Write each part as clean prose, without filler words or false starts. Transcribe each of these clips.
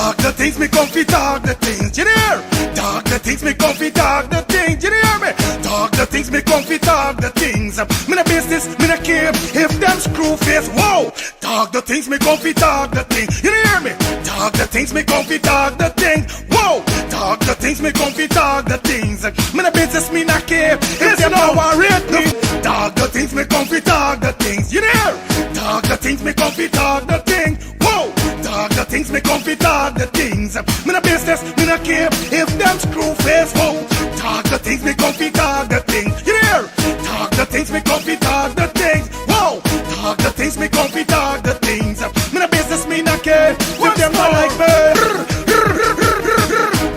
Talk the things, me comfy talk the things, you hear? Talk the things, me comfy talk the things, you hear me? Talk the things, me comfy talk the things. Me no business, me no care if them screw face, whoa. Talk the things, me comfy talk the things, you hear me? Talk the things, me comfy talk the things, whoa. Talk the things, me comfy talk the things. Me no business, me no care if them no worried me. Talk the things, me comfy talk the things, you hear? Talk the things, me comfy talk the things, whoa. Talk the things, me comfy talk the things. Me no business, me no care if them screw face, whoa. Talk the things, me comfy talk the things, you hear? Talk the things, me comfy talk the things, whoa. Talk the things, me comfy talk the things. Me no business, me no care if them not like me.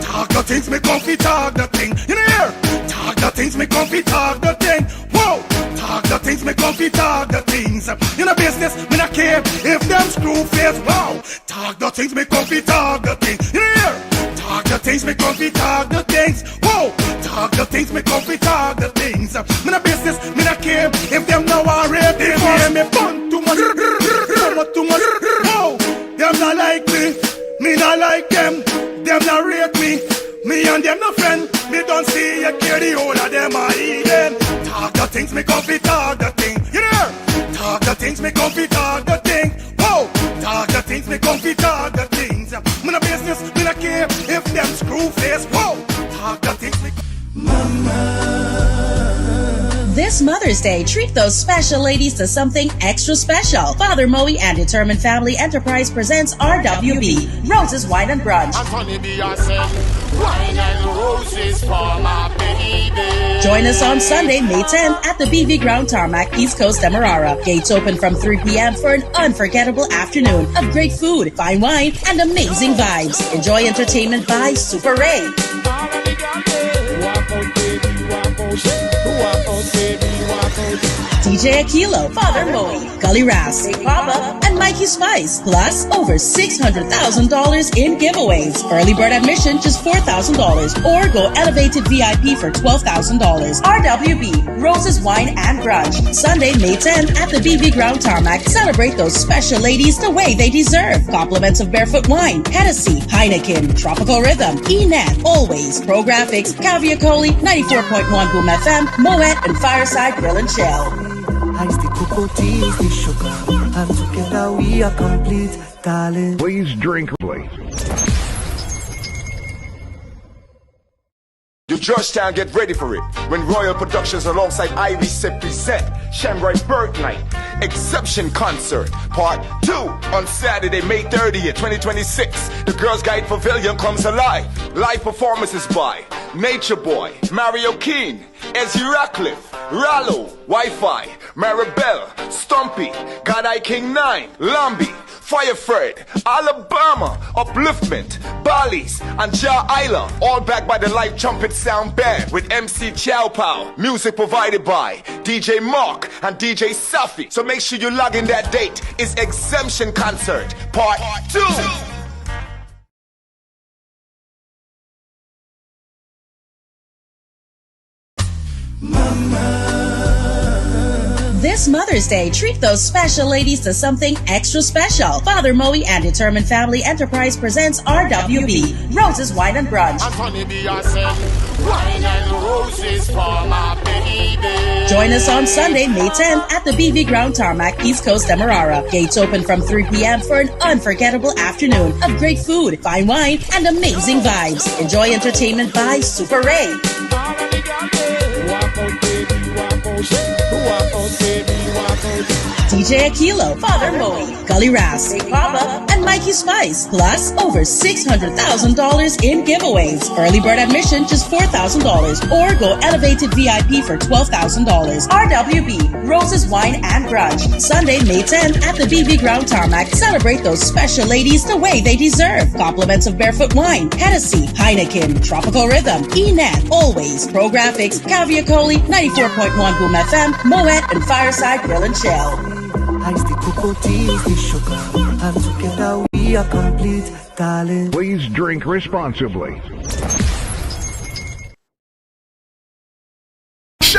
Talk the things, me comfy talk the thing, you hear? Talk the things, me comfy talk the thing, whoa. Talk the things, me comfy talk the things. You know business, me not care if them screw face, wow. Talk the things, me comfy talk the things, you hear? Talk the things, me comfy talk the things, whoa. Talk the things, me comfy talk the things. Me no business, me not care if them no worried. They hear me fun too much, too much, whoa. Them not like me not like them. Them not rate me. Me and them no friend. Me don't see you care the whole of them are eating. Talk the things, me comfy talk the thing, you know? Talk the things, me comfy talk the thing, whoa. Talk the things, me comfy talk the things. Me no business, me no care if them screw face, whoa. Talk the things, me This Mother's Day, treat those special ladies to something extra special. Father Moe and Determined Family Enterprise presents RWB, Roses Wine and Brunch. Wine and roses for my baby. Join us on Sunday, May 10th at the BV Ground Tarmac, East Coast, Demerara. Gates open from 3 p.m. for an unforgettable afternoon of great food, fine wine, and amazing vibes. Enjoy entertainment by Super Ray. DJ Aquilo, Father Moe, Gully Ras, Papa, and Mikey Spice. Plus, over $600,000 in giveaways. Early bird admission just $4,000, or go elevated VIP for $12,000. RWB, Roses Wine and Brunch. Sunday, May 10th at the BV Ground Tarmac. Celebrate those special ladies the way they deserve. Compliments of Barefoot Wine, Hennessy, Heineken, Tropical Rhythm, E-Net, Always, Pro Graphics, Caviar Coley, 94.1 Boom FM, Moet, and Fireside Grill and Chill. Ice the cocoa, tea, the sugar, and together we are complete, darling. Please drink, please. You Georgetown, get ready for it. When Royal Productions alongside Ivy Set present Shamrock Bird Night Exception Concert Part 2 on Saturday, May 30th, 2026. The Girls Guide Pavilion comes alive. Live performances by Nature Boy, Mario Keen, Ezzy Ratcliffe, Rallo, Wi-Fi, Maribel, Stumpy, God I King 9, Lambi, Firefred, Alabama, Upliftment, Bally's, and Ja Isla, all backed by the live trumpet sound band with MC Chow Pow. Music provided by DJ Mark and DJ Safi. So make sure you log in that date. It's Exemption Concert Part 2. This Mother's Day, treat those special ladies to something extra special. Father Moe and Determined Family Enterprise presents RWB, Roses Wine and Brunch. Wine and roses for my baby. Join us on Sunday, May 10th at the BV Ground Tarmac, East Coast, Demerara. Gates open from 3 p.m. for an unforgettable afternoon of great food, fine wine, and amazing vibes. Enjoy entertainment by Super Ray. DJ Aquilo, Father Moe, Gully Ras, Papa, and Mikey Spice. Plus, over $600,000 in giveaways. Early bird admission just $4,000, or go elevated VIP for $12,000. RWB, Roses Wine and Brunch. Sunday, May 10th at the BV Ground Tarmac. Celebrate those special ladies the way they deserve. Compliments of Barefoot Wine, Hennessy, Heineken, Tropical Rhythm, E-Net, Always, Pro Graphics, Caviar Coley, 94.1 Boom FM, Moet, and Fireside Grill and Chill. Ice the cocoa, tea, the sugar, and together we are complete, darling. Please drink responsibly.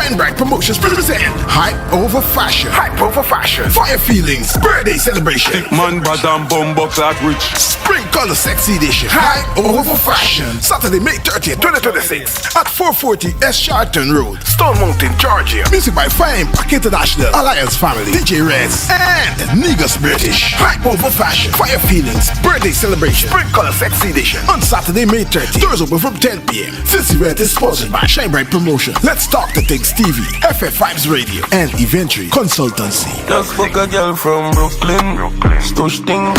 Shine Bright Promotions present Hype Over Fashion. Hype Over Fashion. Fire Feelings. Birthday Celebration. Thick man, badam, bumbo, clock rich. Spring Color Sexy Edition. Hype Over Fashion. Saturday, May 30th, 2026 at 440 S. Charlton Road, Stone Mountain, Georgia. Music by Fire Impact International, Alliance Family, DJ Reds, and Negus British. Hype Over Fashion. Fire Feelings. Birthday Celebration. Spring Color Sexy Edition. On Saturday, May 30th. Doors open from 10 p.m. This event is sponsored by Shine Bright Promotion. Let's Talk to Things TV, FF Vibes Radio, and Eventry Consultancy. Just fuck a girl from Brooklyn. Stush thing.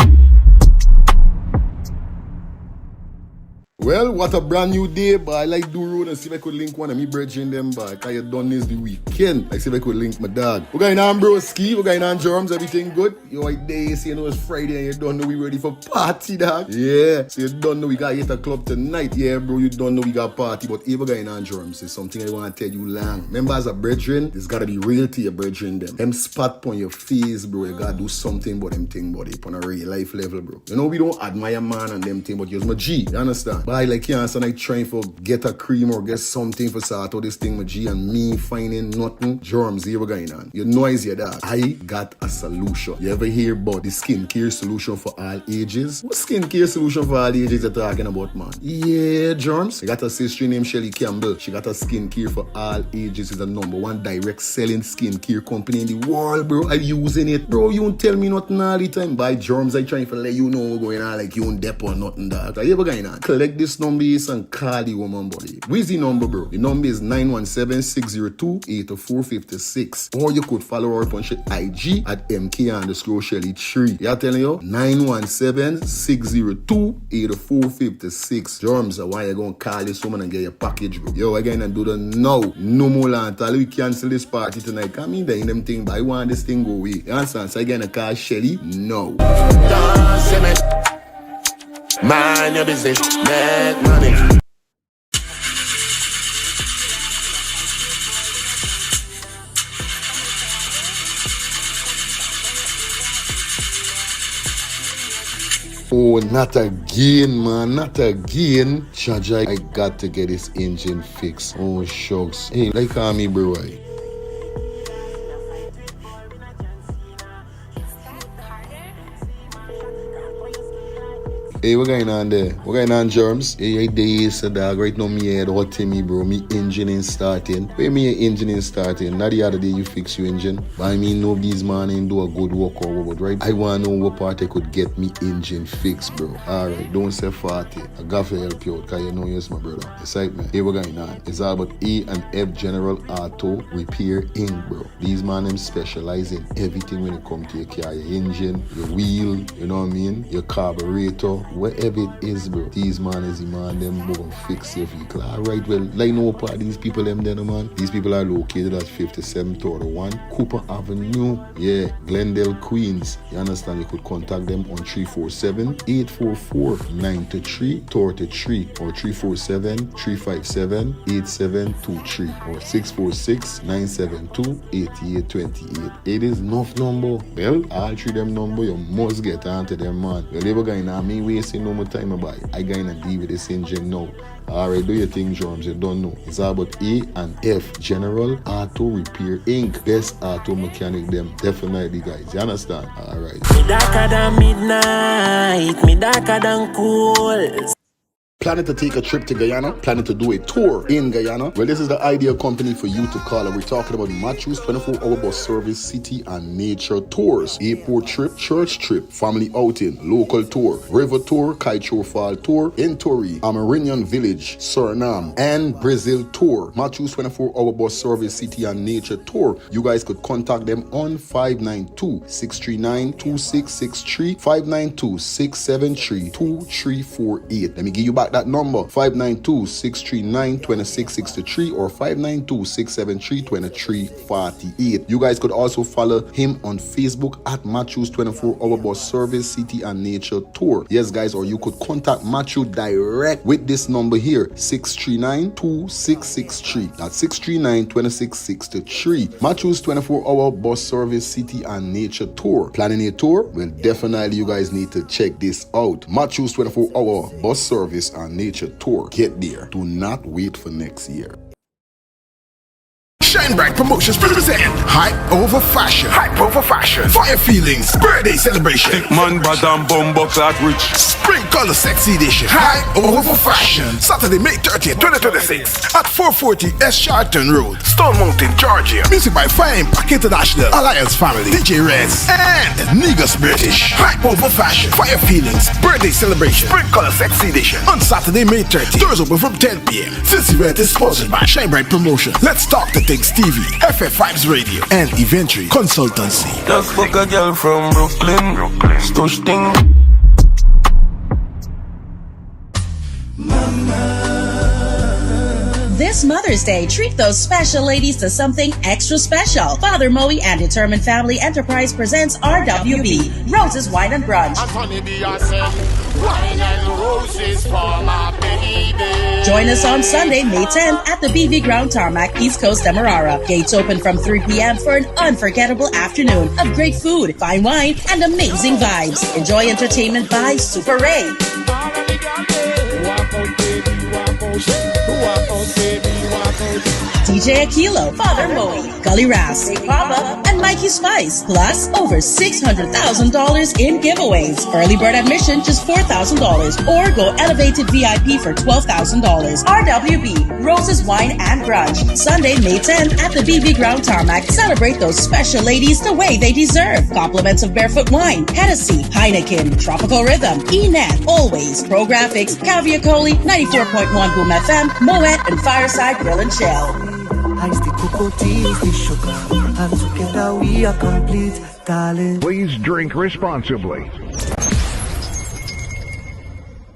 Well, what a brand new day, boy. I like do road and see if I could link one of me bridging them, boy. Cause you done this the weekend. Like see if I could link my dog. We're going on broski, we're going on germs, everything good. You right there, you see, you know it's Friday and you don't know we ready for party, dog. Yeah, so you don't know we got hit a club tonight. Yeah, bro, you don't know we got party. But if we're going on germs, it's something I want to tell you long. Remember as a brethren, it's gotta be real to your brethren them. Them spot on your face, bro. You gotta do something about them thing, buddy. On a real life level, bro. You know we don't admire man and them thing, but you're my G. You understand? But I like you and I trying for get a cream or get something for sort out this thing with G and me finding nothing. Germs here we're going on. You noise your dad. I got a solution. You ever hear about the skincare solution for all ages? What skincare solution for all ages you're talking about, man? Yeah, germs. I got a sister named Shelly Campbell. She got a skincare for all ages. It's the #1 direct selling skincare company in the world, bro. I'm using it. Bro, you don't tell me nothing all the time. By germs, I trying to let you know what's going on like you don't dep or nothing, dog. So you ever going on? Collect this number and call the woman, buddy. Where's the number, bro? The number is 917-602-8456. Or you could follow her up on IG at MK_Shelly3. Yeah, telling you? 917-602-8456. Germs, why you gonna call this woman and get your package, bro? Yo, again, and do the now. No more land. We cancel this party tonight. Come in there in them thing, but I want this thing go away. You understand? So again, I call Shelly. No. Mind your business, make money. Oh, not again, man. Not again. Chaja, I got to get this engine fixed. Oh, shucks. Hey, like me, bro. Hey, what going on there? What going on, germs? Hey, days, dog. Right now, me head hot me, bro. Me engine ain't starting. Where me engine ain't starting? Not the other day you fix your engine. But I mean, nobody's man ain't do a good work or what, right? I want to know what part I could get me engine fixed, bro. Alright, don't say 40. I got to help you out, because you know you're my brother. Excitement. Hey, what going on? It's all about E187 General Auto Repair Inc., bro. These man, them specialize in everything when it comes to your car, your engine, your wheel, you know what I mean? Your carburetor. Whatever it is, bro, these man is the man, them gonna fix your vehicle. Alright, well, like no part these people them there, man. These people are located at 5731 Cooper Avenue, yeah, Glendale, Queens. You understand? You could contact them on 347-844-9333 or 347-357-8723 or 646-972-8828. It is enough number. Well, all three them number, you must get onto them, man. Well, never going on me wasting no more time about it. I gonna deal with this engine now. Alright, do your thing, germs. You don't know. It's all about E187 General Auto Repair Inc. Best auto mechanic them. Definitely, guys. You understand? Alright. Me darker than midnight. Me darker than cool. Planning to take a trip to Guyana? Planning to do a tour in Guyana? Well, this is the ideal company for you to call. And we're talking about Matthews 24-hour bus service, city and nature tours, airport trip, church trip, family outing, local tour, river tour, Kaichor Fall tour, Entori, Amarinian Village, Suriname, and Brazil tour. Matthews 24-hour bus service, city and nature tour. You guys could contact them on 592-639-2663, 592-673-2348. Let me give you back that number, 592-639-2663 or 592-673-2348. You guys could also follow him on Facebook at Matthews 24-hour bus service, city and nature tour. Yes, guys, or you could contact Matthew direct with this number here, 639-2663. That's 639-2663. Matthews 24-hour bus service, city and nature tour. Planning a tour? Well, definitely you guys need to check this out. Matthews 24-hour bus service and nature tour. Get there. Do not wait for next year. Shine Shine Bright Promotions present Hype Over Fashion. Hype Over Fashion. Fire Feelings Birthday Celebration. Thick man, bad and bumbo clock rich. Spring Color Sexy Edition. Hype Over Fashion. Saturday, May 30th, 2026 at 440 S. Charlton Road, Stone Mountain, Georgia. Music by Fire Impact International, Alliance Family, DJ Reds, and Negus British. Hype Over Fashion. Fire Feelings Birthday Celebration. Spring Color Sexy Edition on Saturday, May 30th. Doors open from 10 p.m. This event is sponsored by Shine Bright Promotion, Let's Talk the Things TV, FF Vibes Radio, and Eventry Consultancy. Just fuck a girl from Brooklyn. Stush thing. This Mother's Day, treat those special ladies to something extra special. Father Moe and Determined Family Enterprise presents RWB, Roses, Wine and Brunch. Join us on Sunday, May 10th at the BV Ground Tarmac, East Coast, Demerara. Gates open from 3 p.m. for an unforgettable afternoon of great food, fine wine, and amazing vibes. Enjoy entertainment by Super Ray, DJ Aquilo, Father Moe, Gully Ras, Papa, and Mikey Spice. Plus, over $600,000 in giveaways. Early bird admission just $4,000, or go elevated VIP for $12,000. RWB, Roses, Wine, and Brunch. Sunday, May 10th at the BB Ground Tarmac. Celebrate those special ladies the way they deserve. Compliments of Barefoot Wine, Hennessy, Heineken, Tropical Rhythm, E-Net, Always, Pro Graphics, Caviar Coley, 94.1 Boom FM, Moet, and Fireside Grill and Chill. Ice the cocoa tea is the sugar, and together we are complete, darling. Please drink responsibly.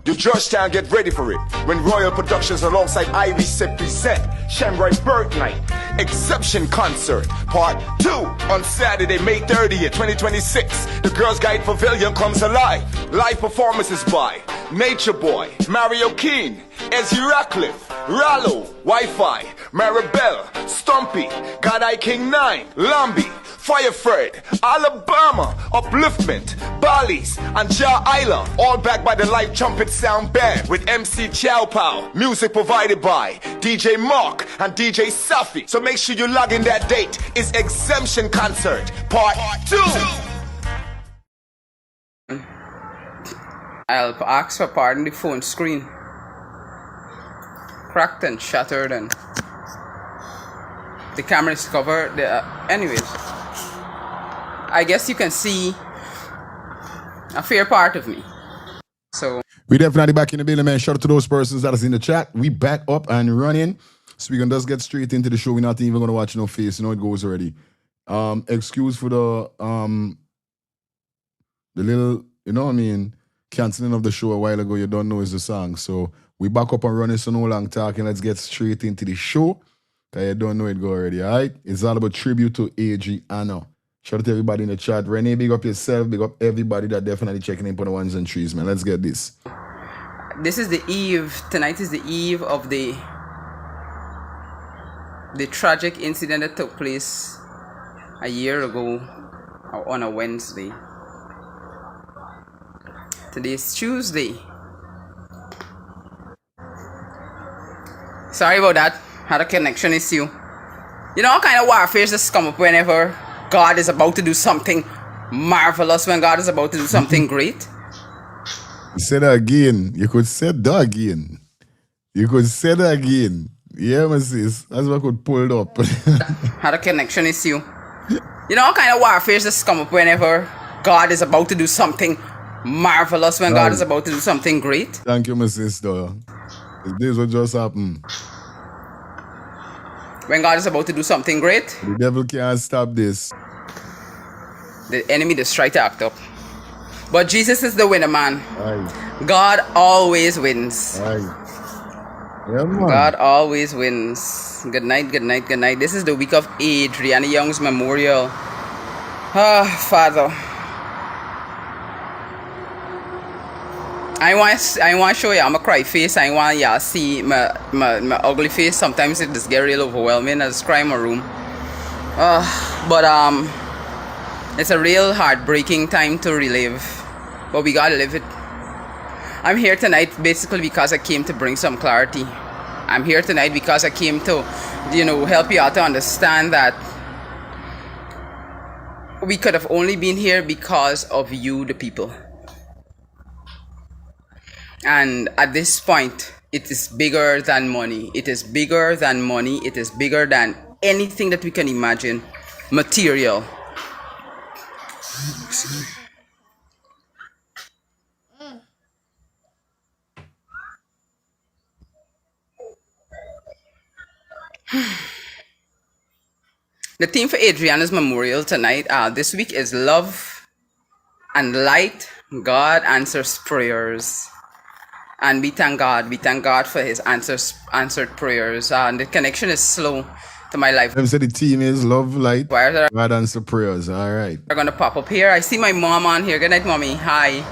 You Georgetown, get ready for it. When Royal Productions alongside Ivy Set present Shamrock Bird Night Exception Concert Part 2 on Saturday, May 30th, 2026. The Girls Guide Pavilion comes alive. Live performances by Nature Boy, Mario Keen, Ezzy Ratcliffe, Rallo, Wi-Fi, Maribel, Stumpy, God I King 9, Lambi, Firefred, Alabama, Upliftment, Bali's, and Ja Isla, all backed by the live trumpet sound band with MC Chow Pow. Music provided by DJ Mark and DJ Safi. So make sure you log in that date. It's Exemption Concert Part 2. I'll ask for pardon, the phone screen cracked and shattered, and the camera is covered. Anyways, I guess you can see a fair part of me. So we definitely back in the building, man. Shout out to those persons that is in the chat. We back up and running. So we can just get straight into the show. We're not even gonna watch no face. You know it goes already. Excuse for the little, you know what I mean, canceling of the show a while ago. You don't know is the song. So we back up and running, so no long talking. Let's get straight into the show. Cause you don't know it go already, alright? It's all about tribute to Adriana. Shout out to everybody in the chat. Renee, big up yourself, big up everybody that definitely checking in for the ones and threes, man. Let's get this. this is the eve. Tonight is the eve of the tragic incident that took place a year ago on a Wednesday. Today is Tuesday. Sorry about that. Had a connection issue. You know what kind of warfare just come up whenever God is about to do something marvelous, when God is about to do something great? Say that again. You could say that again. You could say that again. Yeah, my sis. That's what I could pull it up. Had a connection issue. You know what kind of warfare just come up whenever God is about to do something marvelous, when God is about to do something great? Thank you, my sister. This what just happened. When God is about to do something great, The devil can't stop this. the enemy just try to act up. But Jesus is the winner, man. Aye. God always wins. Aye. Yeah, man. God always wins. Good night, good night, good night. This is the week of Adriana Young's memorial. Ah, Father. I want to show you my cry face. I want y'all see my ugly face. Sometimes it just get real overwhelming. I just cry in my room. But it's a real heartbreaking time to relive. But we gotta live it. I'm here tonight basically because I came to bring some clarity. I'm here tonight because I came to, help you out to understand that we could have only been here because of you, the people. And at this point, it is bigger than money. It is bigger than money. It is bigger than anything that we can imagine. Material. The theme for Adriana's memorial tonight, this week, is love and light. God answers prayers. And we thank God. We thank God for his answered prayers. And the connection is slow to my life. Them say the team is love, light, God answer prayers. All right. We're going to pop up here. I see my mom on here. Good night, mommy. Hi.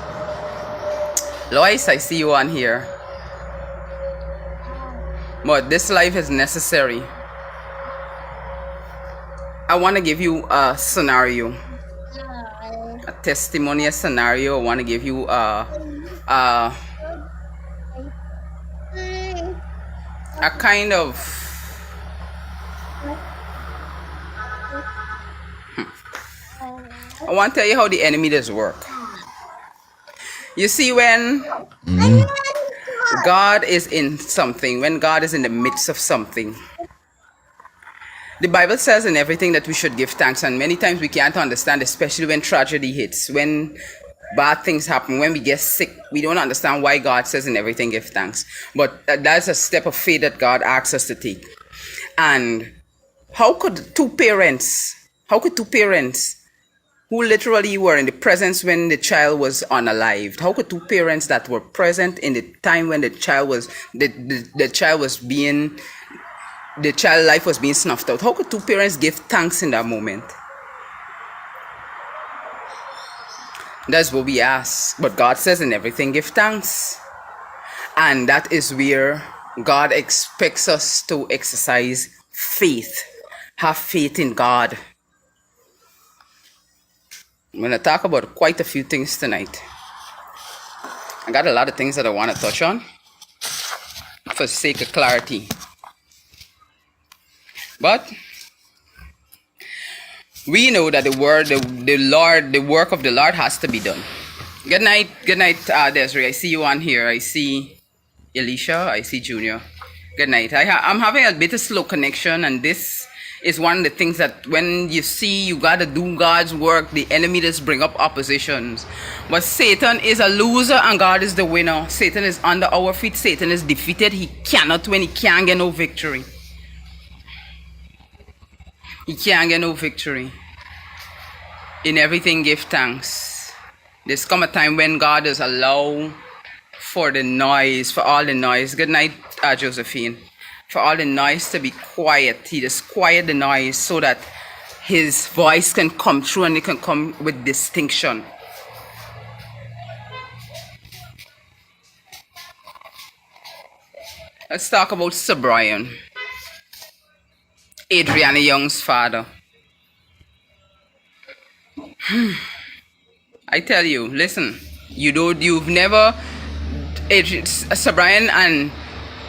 Lois, I see you on here. But this life is necessary. I want to give you a scenario. A testimonial scenario. I want to give you a kind of I want to tell you how the enemy does work. You see, when God is in something, when God is in the midst of something, the Bible says in everything that we should give thanks, and many times we can't understand, especially when tragedy hits, when bad things happen, when we get sick, we don't understand why God says in everything give thanks. But that's a step of faith that God asks us to take. And how could two parents who literally were in the presence when the child was unalived, how could two parents that were present in the time when the child life was being snuffed out, how could two parents give thanks in that moment? That's what we ask. But God says in everything give thanks. And that is where God expects us to exercise faith. Have faith in God. I'm going to talk about quite a few things tonight. I got a lot of things that I want to touch on for the sake of clarity. But we know that the work of the Lord has to be done. Good night, Desiree. I see you on here. I see Elisha. I see Junior. Good night. I'm having a bit of slow connection, and this is one of the things that when you see you gotta do God's work, the enemy just bring up oppositions. But Satan is a loser and God is the winner. Satan is under our feet. Satan is defeated. He cannot win. He can't get no victory. He can't get no victory. In everything, give thanks. There's come a time when God does allow for all the noise. Good night, Josephine. For all the noise to be quiet. He just quiet the noise so that his voice can come through and it can come with distinction. Let's talk about Sir Brian, Adriana Young's father. I tell you, listen, you've never, Sir Brian and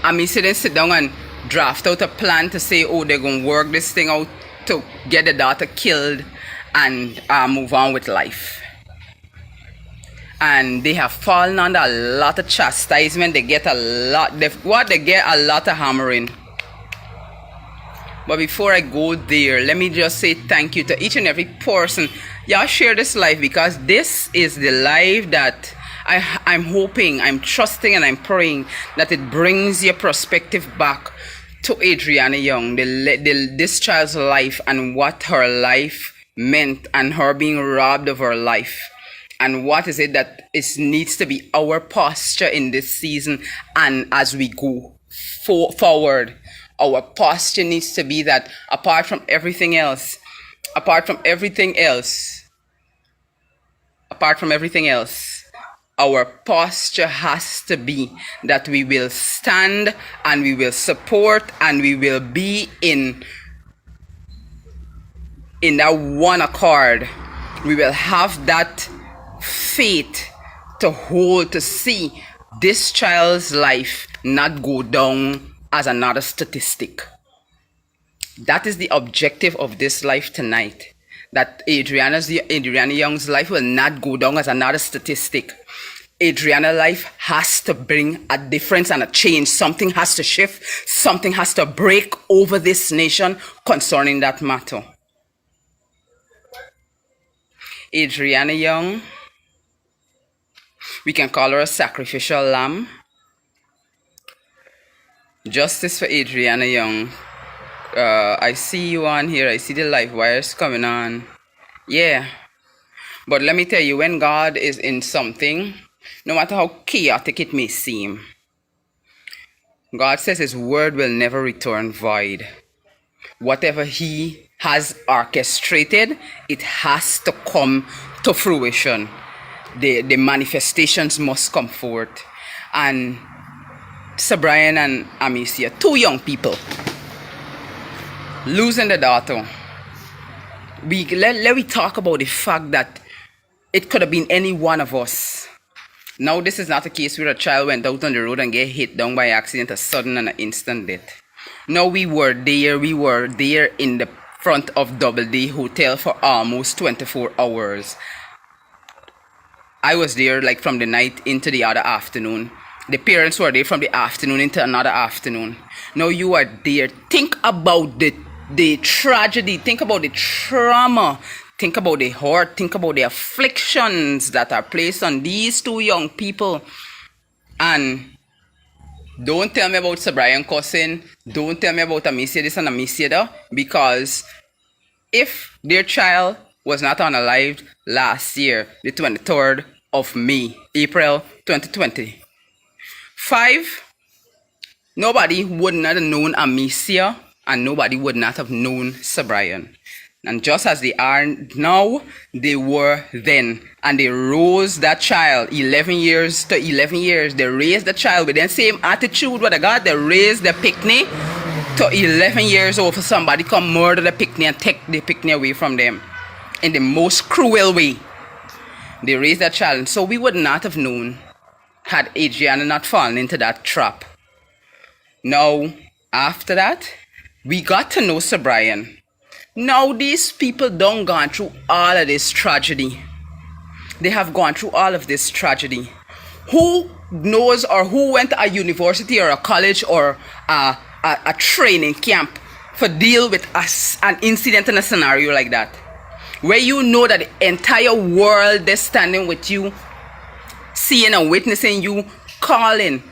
Ami sit down and draft out a plan to say, oh, they're going to work this thing out to get the daughter killed and move on with life. And they have fallen under a lot of chastisement. They get a lot of hammering. But before I go there, let me just say thank you to each and every person. Y'all share this life because this is the life that I'm hoping, I'm trusting, and I'm praying that it brings your perspective back to Adriana Young, this child's life and what her life meant and her being robbed of her life. And what is it that needs to be our posture in this season and as we go forward. Our posture needs to be that apart from everything else, our posture has to be that we will stand and we will support and we will be in that one accord. We will have that faith to hold, to see this child's life not go down as another statistic. That is the objective of this life tonight. That Adriana Young's life will not go down as another statistic. Adriana's life has to bring a difference and a change. Something has to shift. Something has to break over this nation concerning that matter. Adriana Young, we can call her a sacrificial lamb. Justice for Adriana Young. I see you on here. I see the live wires coming on. Yeah. But let me tell you, when God is in something, no matter how chaotic it may seem, God says his word will never return void. Whatever he has orchestrated, it has to come to fruition. The manifestations must come forth. And Sir Brian and Amicia, two young people, losing the daughter. Let me talk about the fact that it could have been any one of us. Now, this is not a case where a child went out on the road and get hit down by accident, a sudden and an instant death. No, we were there in the front of Doubleday Hotel for almost 24 hours. I was there like from the night into the other afternoon. The parents were there from the afternoon into another afternoon. Now you are there. Think about the tragedy. Think about the trauma. Think about the hurt. Think about the afflictions that are placed on these two young people. And don't tell me about Sir Brian cussing. Don't tell me about Amicia this and Amicia that. Because if their child was not unalived last year, the 23rd of May, April 2025, nobody would not have known Amicia and nobody would not have known Sir Brian. And just as they are now, they were then. And they rose that child 11 years to 11 years. They raised the child with the same attitude with the God. They raised the picnic to 11 years old for somebody come murder the picnic and take the picnic away from them in the most cruel way. They raised that child. And so we would not have known had Adriana not fallen into that trap. Now, after that, we got to know Sir Brian. Now these people don't gone through all of this tragedy. They have gone through all of this tragedy. Who knows or who went to a university or a college or a training camp for deal with an incident in a scenario like that? Where you know that the entire world is standing with you, seeing and witnessing you, calling,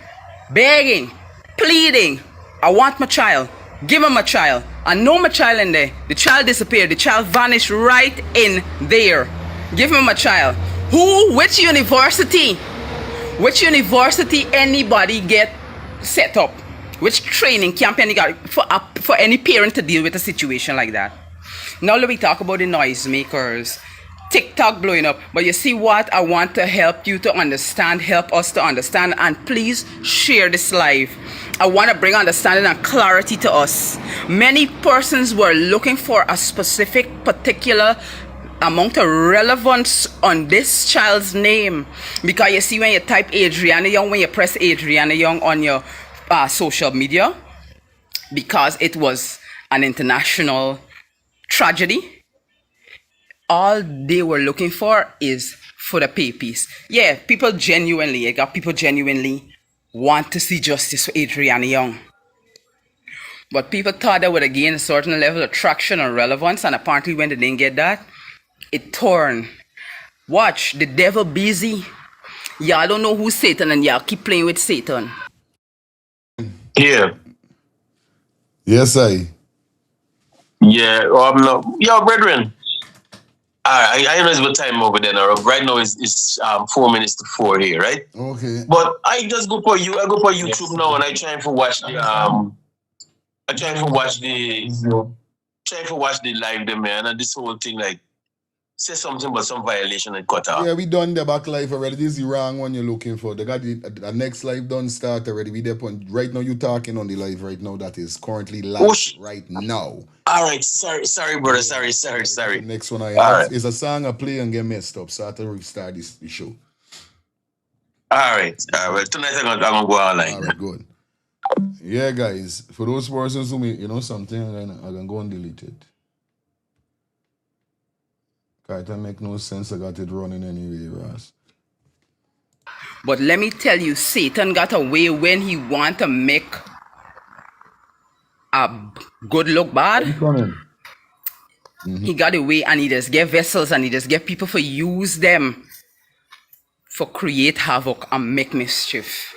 begging, pleading, I want my child. Give him a child. I know my child in there. The child disappeared. The child vanished right in there. Give him a child. Who? Which university? Which university anybody get set up? Which training camp anybody for any parent to deal with a situation like that? Now let me talk about the noisemakers. TikTok blowing up. But you see what? I want to help you to understand, help us to understand, and please share this live. I want to bring understanding and clarity to us. Many persons were looking for a specific, particular amount of relevance on this child's name. Because you see, when you type Adriana Young, when you press Adriana Young on your social media, because it was an international tragedy, all they were looking for is for the papers. Yeah, I got people genuinely want to see justice for Adriana Young. But people thought they would have gained a certain level of traction or relevance, and apparently when they didn't get that, it turned. Watch, the devil busy. Y'all don't know who's Satan and y'all keep playing with Satan. Yeah. Yes, I. Yeah. Yo, brethren. I know it's about time over there now. Right now it's 4 minutes to 4 here, right? Okay. But I just go for you. I go for YouTube now and I try to watch the live there, man. And this whole thing like say something about some violation and cut out. Yeah, we done the back live already. This is the wrong one you're looking for. They got the next live done start already. We there right now. You talking on the live right now that is currently live right now. All right, sorry, brother. Sorry. The next one I have is a song I play and get messed up, so I have to restart the show. All right. Well, tonight I'm gonna go online. All right, good. Yeah, guys. For those persons who may, something, I'm gonna go and delete it. It don't make no sense. I got it running anyway, Ross. But let me tell you, Satan got away when he want to make a good look bad. He got away and he just get vessels and he just get people for use them for create havoc and make mischief.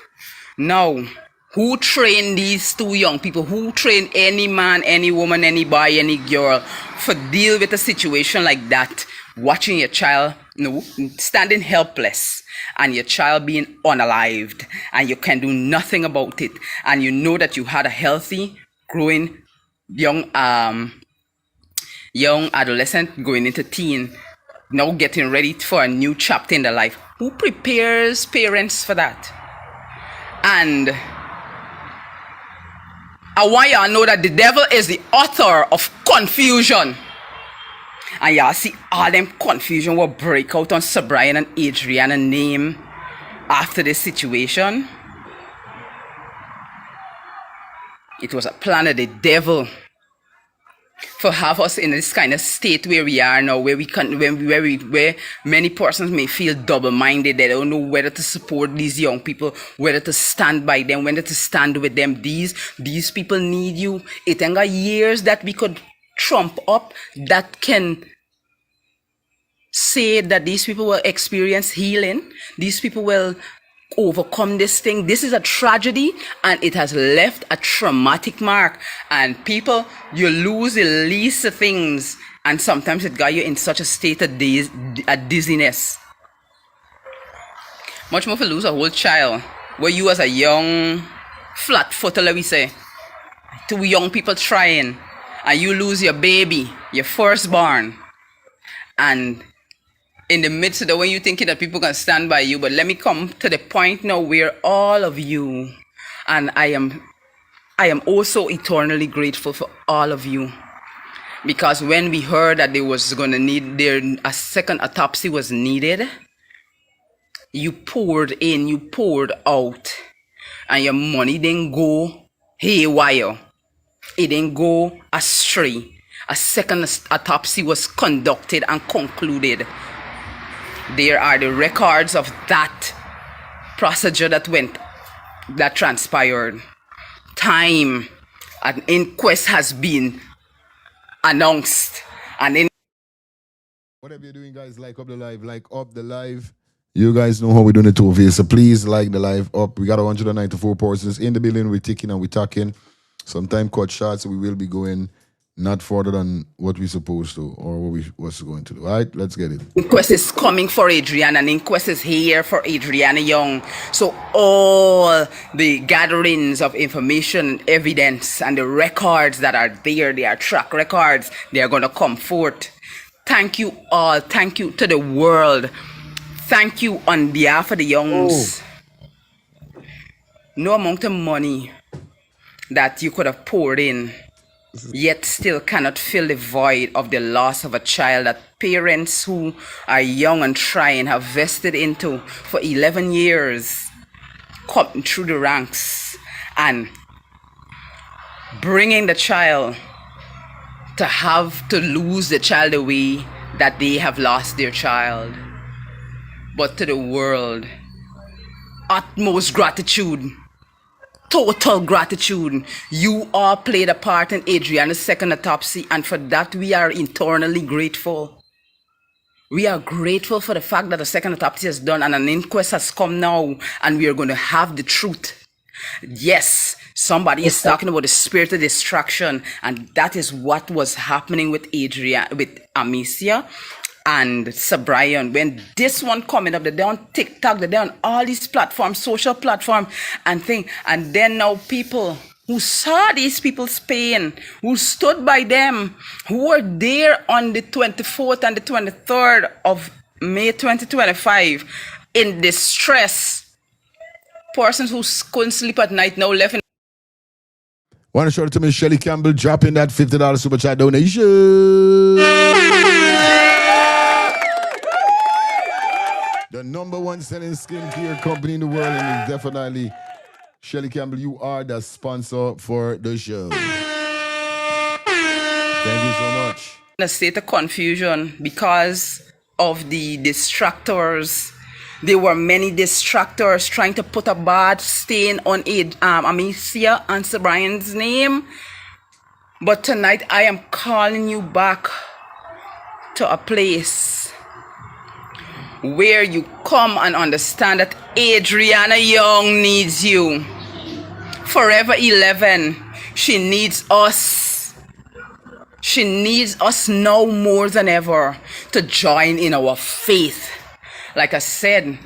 Now, who trained these two young people? Who trained any man, any woman, any boy, any girl for deal with a situation like that? Watching your child, standing helpless and your child being unalived and you can do nothing about it. And you know that you had a healthy, growing, young adolescent going into teen, now getting ready for a new chapter in their life. Who prepares parents for that? And I want y'all to know that the devil is the author of confusion. And y'all see all them confusion will break out on Sir Brian and Adriana name after this situation. It was a plan of the devil for have us in this kind of state where we are now, where where many persons may feel double-minded. They don't know whether to support these young people, whether to stand by them, whether to stand with them. These people need you. It ain't got years that we could trump up that can say that these people will experience healing. These people will overcome this thing. This is a tragedy and it has left a traumatic mark. And people, you lose the least of things and sometimes it got you in such a state of dizziness. Much more for lose a whole child where you as a young flat-footer, let me say, two young people trying and you lose your baby, your firstborn, and in the midst of the when you thinking that people can stand by you. But let me come to the point now where all of you, and I am also eternally grateful for all of you, because when we heard that they was gonna need a second autopsy was needed, you poured in, you poured out, and your money didn't go haywire. It didn't go astray. A second autopsy was conducted and concluded. There are the records of that procedure that transpired. Time, an inquest has been announced. Whatever you're doing, guys, like up the live. You guys know how we're doing it over here, so please like the live up. We got 194 persons in the building. We're ticking and we're talking. Sometime cut shots, so we will be going not further than what we're supposed to or what we was going to do. All right, let's get it. Inquest is coming for Adriana, and inquest is here for Adriana Young. So all the gatherings of information, evidence, and the records that are there, they are track records, they are going to come forth. Thank you all. Thank you to the world. Thank you on behalf of the Youngs. No amount of money that you could have poured in yet still cannot fill the void of the loss of a child that parents who are young and trying have vested into for 11 years, coming through the ranks and bringing the child to have to lose the child away that they have lost their child. But to the world, utmost gratitude. Total gratitude. You all played a part in Adriana's second autopsy, and for that we are eternally grateful. We are grateful for the fact that the second autopsy is done and an inquest has come now, and we are going to have the truth. Yes, somebody is talking about the spirit of distraction, and that is what was happening with Amicia and Sir Brian. When this one coming up, they're on TikTok, they're on all these platforms, social platforms and thing. And then now people who saw these people's pain, who stood by them, who were there on the 24th and the 23rd of May 2025 in distress, persons who couldn't sleep at night now left in. Want to shout out to Miss Shelly Campbell dropping that $50 super chat donation. The #1 selling skincare company in the world, and it's definitely Shelly Campbell, you are the sponsor for the show. Thank you so much. In a state of confusion because of the distractors. There were many distractors trying to put a bad stain on Amicia and Sir Brian's name. But tonight I am calling you back to a place where you come and understand that Adriana Young needs you. Forever 11, she needs us. She needs us now more than ever to join in our faith. Like I said,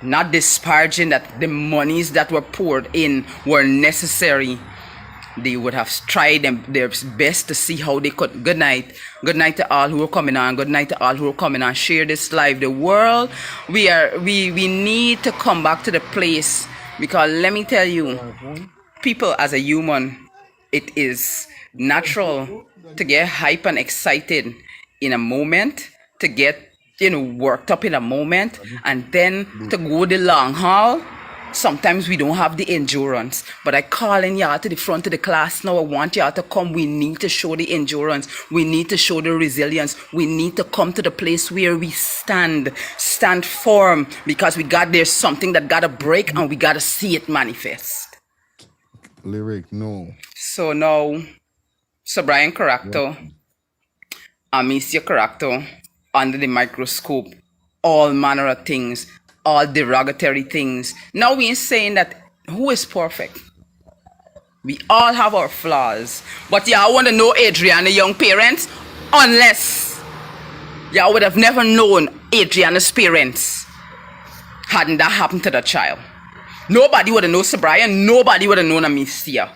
not disparaging that the monies that were poured in were necessary. They would have tried their best to see how they could. Good night. Good night to all who are coming on. Good night to all who are coming on. Share this live. The world, we need to come back to the place, because let me tell you, people as a human, it is natural to get hype and excited in a moment, to get worked up in a moment, and then to go the long haul. Sometimes we don't have the endurance, but I calling y'all to the front of the class now. I want y'all to come. We need to show the endurance. We need to show the resilience. We need to come to the place where we stand firm, because there's something that gotta break and we gotta see it manifest. Lyric, no. So now, Sir Brian Caracto, Amicia Caracto, under the microscope, all manner of things, all derogatory things. Now we ain't saying that who is perfect. We all have our flaws. But y'all want to know Adriana Young parents? Unless y'all would have never known Adriana's parents, hadn't that happened to the child. Nobody would have known Sir Brian. Nobody would have known Amicia.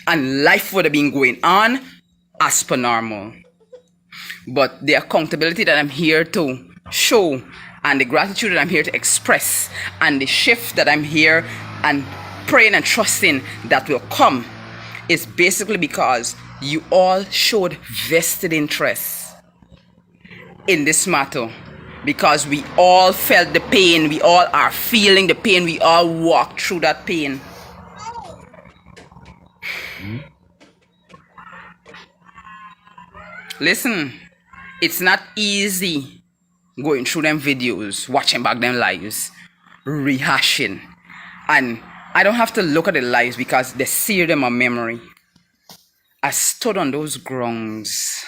And life would have been going on as per normal. But the accountability that I'm here to show, and the gratitude that I'm here to express, and the shift that I'm here and praying and trusting that will come, is basically because you all showed vested interest in this matter. Because we all felt the pain, we all are feeling the pain, we all walked through that pain. Listen, it's not easy going through them videos, watching back them lives, rehashing. And I don't have to look at the lives because they sear them on memory. I stood on those grounds.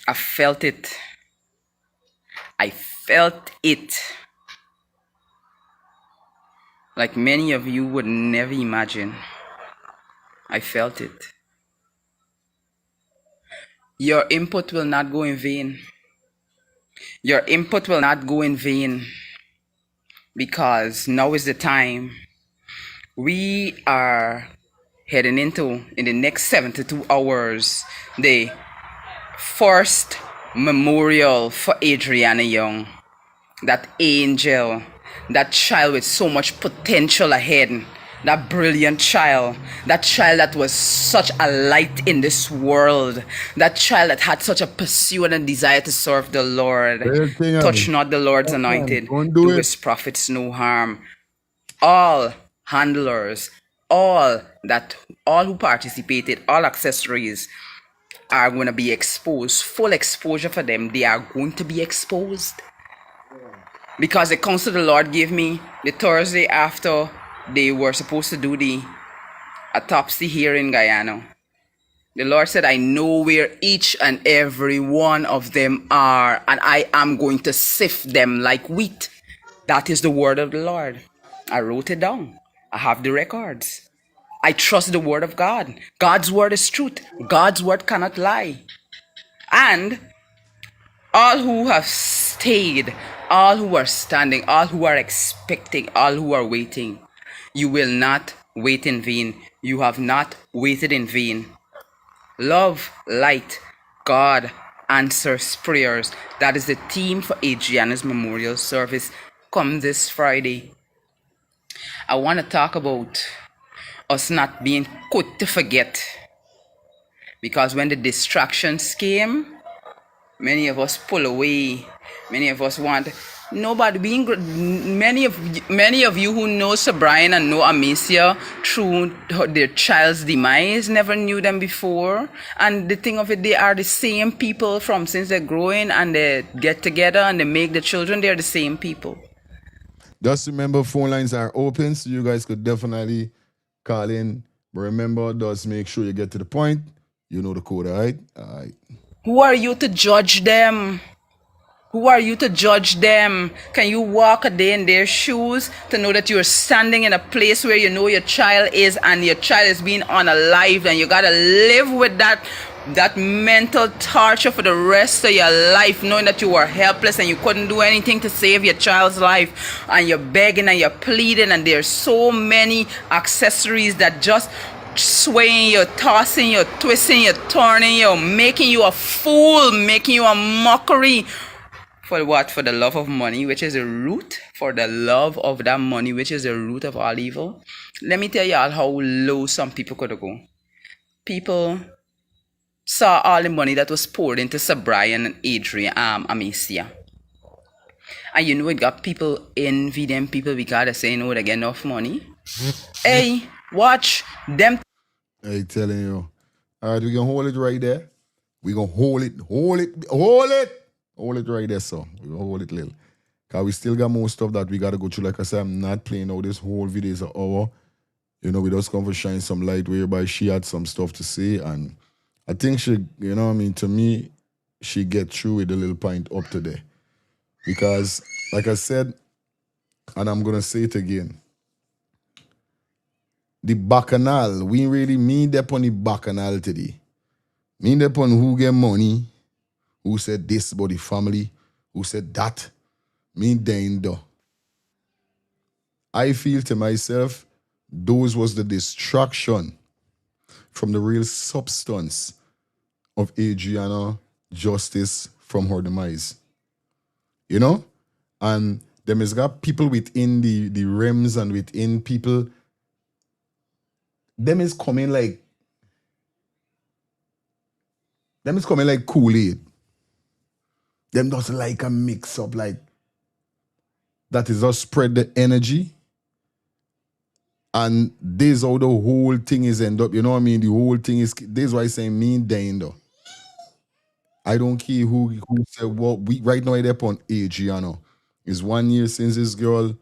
I felt it. I felt it. Like many of you would never imagine. I felt it. Your input will not go in vain. Your input will not go in vain, because now is the time. We are heading into, in the next 72 hours, the first memorial for Adriana Young. That angel, that child with so much potential ahead. That brilliant child, that child that was such a light in this world, that child that had such a pursuit and desire to serve the Lord. Touch not the Lord's anointed, do his prophets no harm. All handlers, all who participated, all accessories are going to be exposed. Full exposure for them. They are going to be exposed. Because the counsel the Lord gave me the Thursday after they were supposed to do the autopsy here in Guyana. The Lord said, I know where each and every one of them are, and I am going to sift them like wheat. That is the word of the Lord. I wrote it down. I have the records. I trust the word of God. God's word is truth. God's word cannot lie. And all who have stayed, all who are standing, all who are expecting, all who are waiting, you will not wait in vain. You have not waited in vain. Love, light, God answers prayers. That is the theme for Adriana's memorial service. Come this Friday. I want to talk about us not being quick to forget. Because when the distractions came, many of us pull away. Many of us want Nobody being many of you who know Sir Brian and know Amicia through their child's demise never knew them before. And the thing of it, they are the same people from since they're growing and they get together and they make the children. They're the same people. Just remember, phone lines are open, so you guys could definitely call in. But remember, just make sure you get to the point. You know the code, all right? All right. Who are you to judge them? Who are you to judge them? Can you walk a day in their shoes to know that you're standing in a place where you know your child is and your child is being unalived and you gotta live with that mental torture for the rest of your life, knowing that you were helpless and you couldn't do anything to save your child's life, and you're begging and you're pleading, and there's so many accessories that just swaying you, tossing you, twisting you, turning you, making you a fool, making you a mockery. For what? For the love of money, which is the root. For the love of that money, which is the root of all evil. Let me tell y'all how low some people could go. People saw all the money that was poured into Sir Brian and Adriana, Amicia. And you know it got people envy them people because they say, no, they get enough money. Hey, watch them. I telling you. All right, we gonna hold it right there. We gonna hold it right there, so we gonna hold it little. Cause we still got more stuff that we gotta go through. Like I said, I'm not playing out this whole video is an hour. You know, we just come for shine some light whereby she had some stuff to say, and I think she, you know what I mean, to me, she get through with a little point up today. Because, like I said, and I'm gonna say it again, the bacchanal, we really mean that on the bacchanal today. Mean that on who get money, who said this about the family, who said that, mean then though. I feel to myself, those was the distraction from the real substance of Adriana justice from her demise. You know? And them has got people within the realms and within people, them is coming like Kool-Aid. Them doesn't like a mix up like that is just spread the energy. And this how the whole thing is end up. You know what I mean? The whole thing is, this is why I say mean dying though. I don't care who said what. We right now they're upon Adriana. It's 1 year since this girl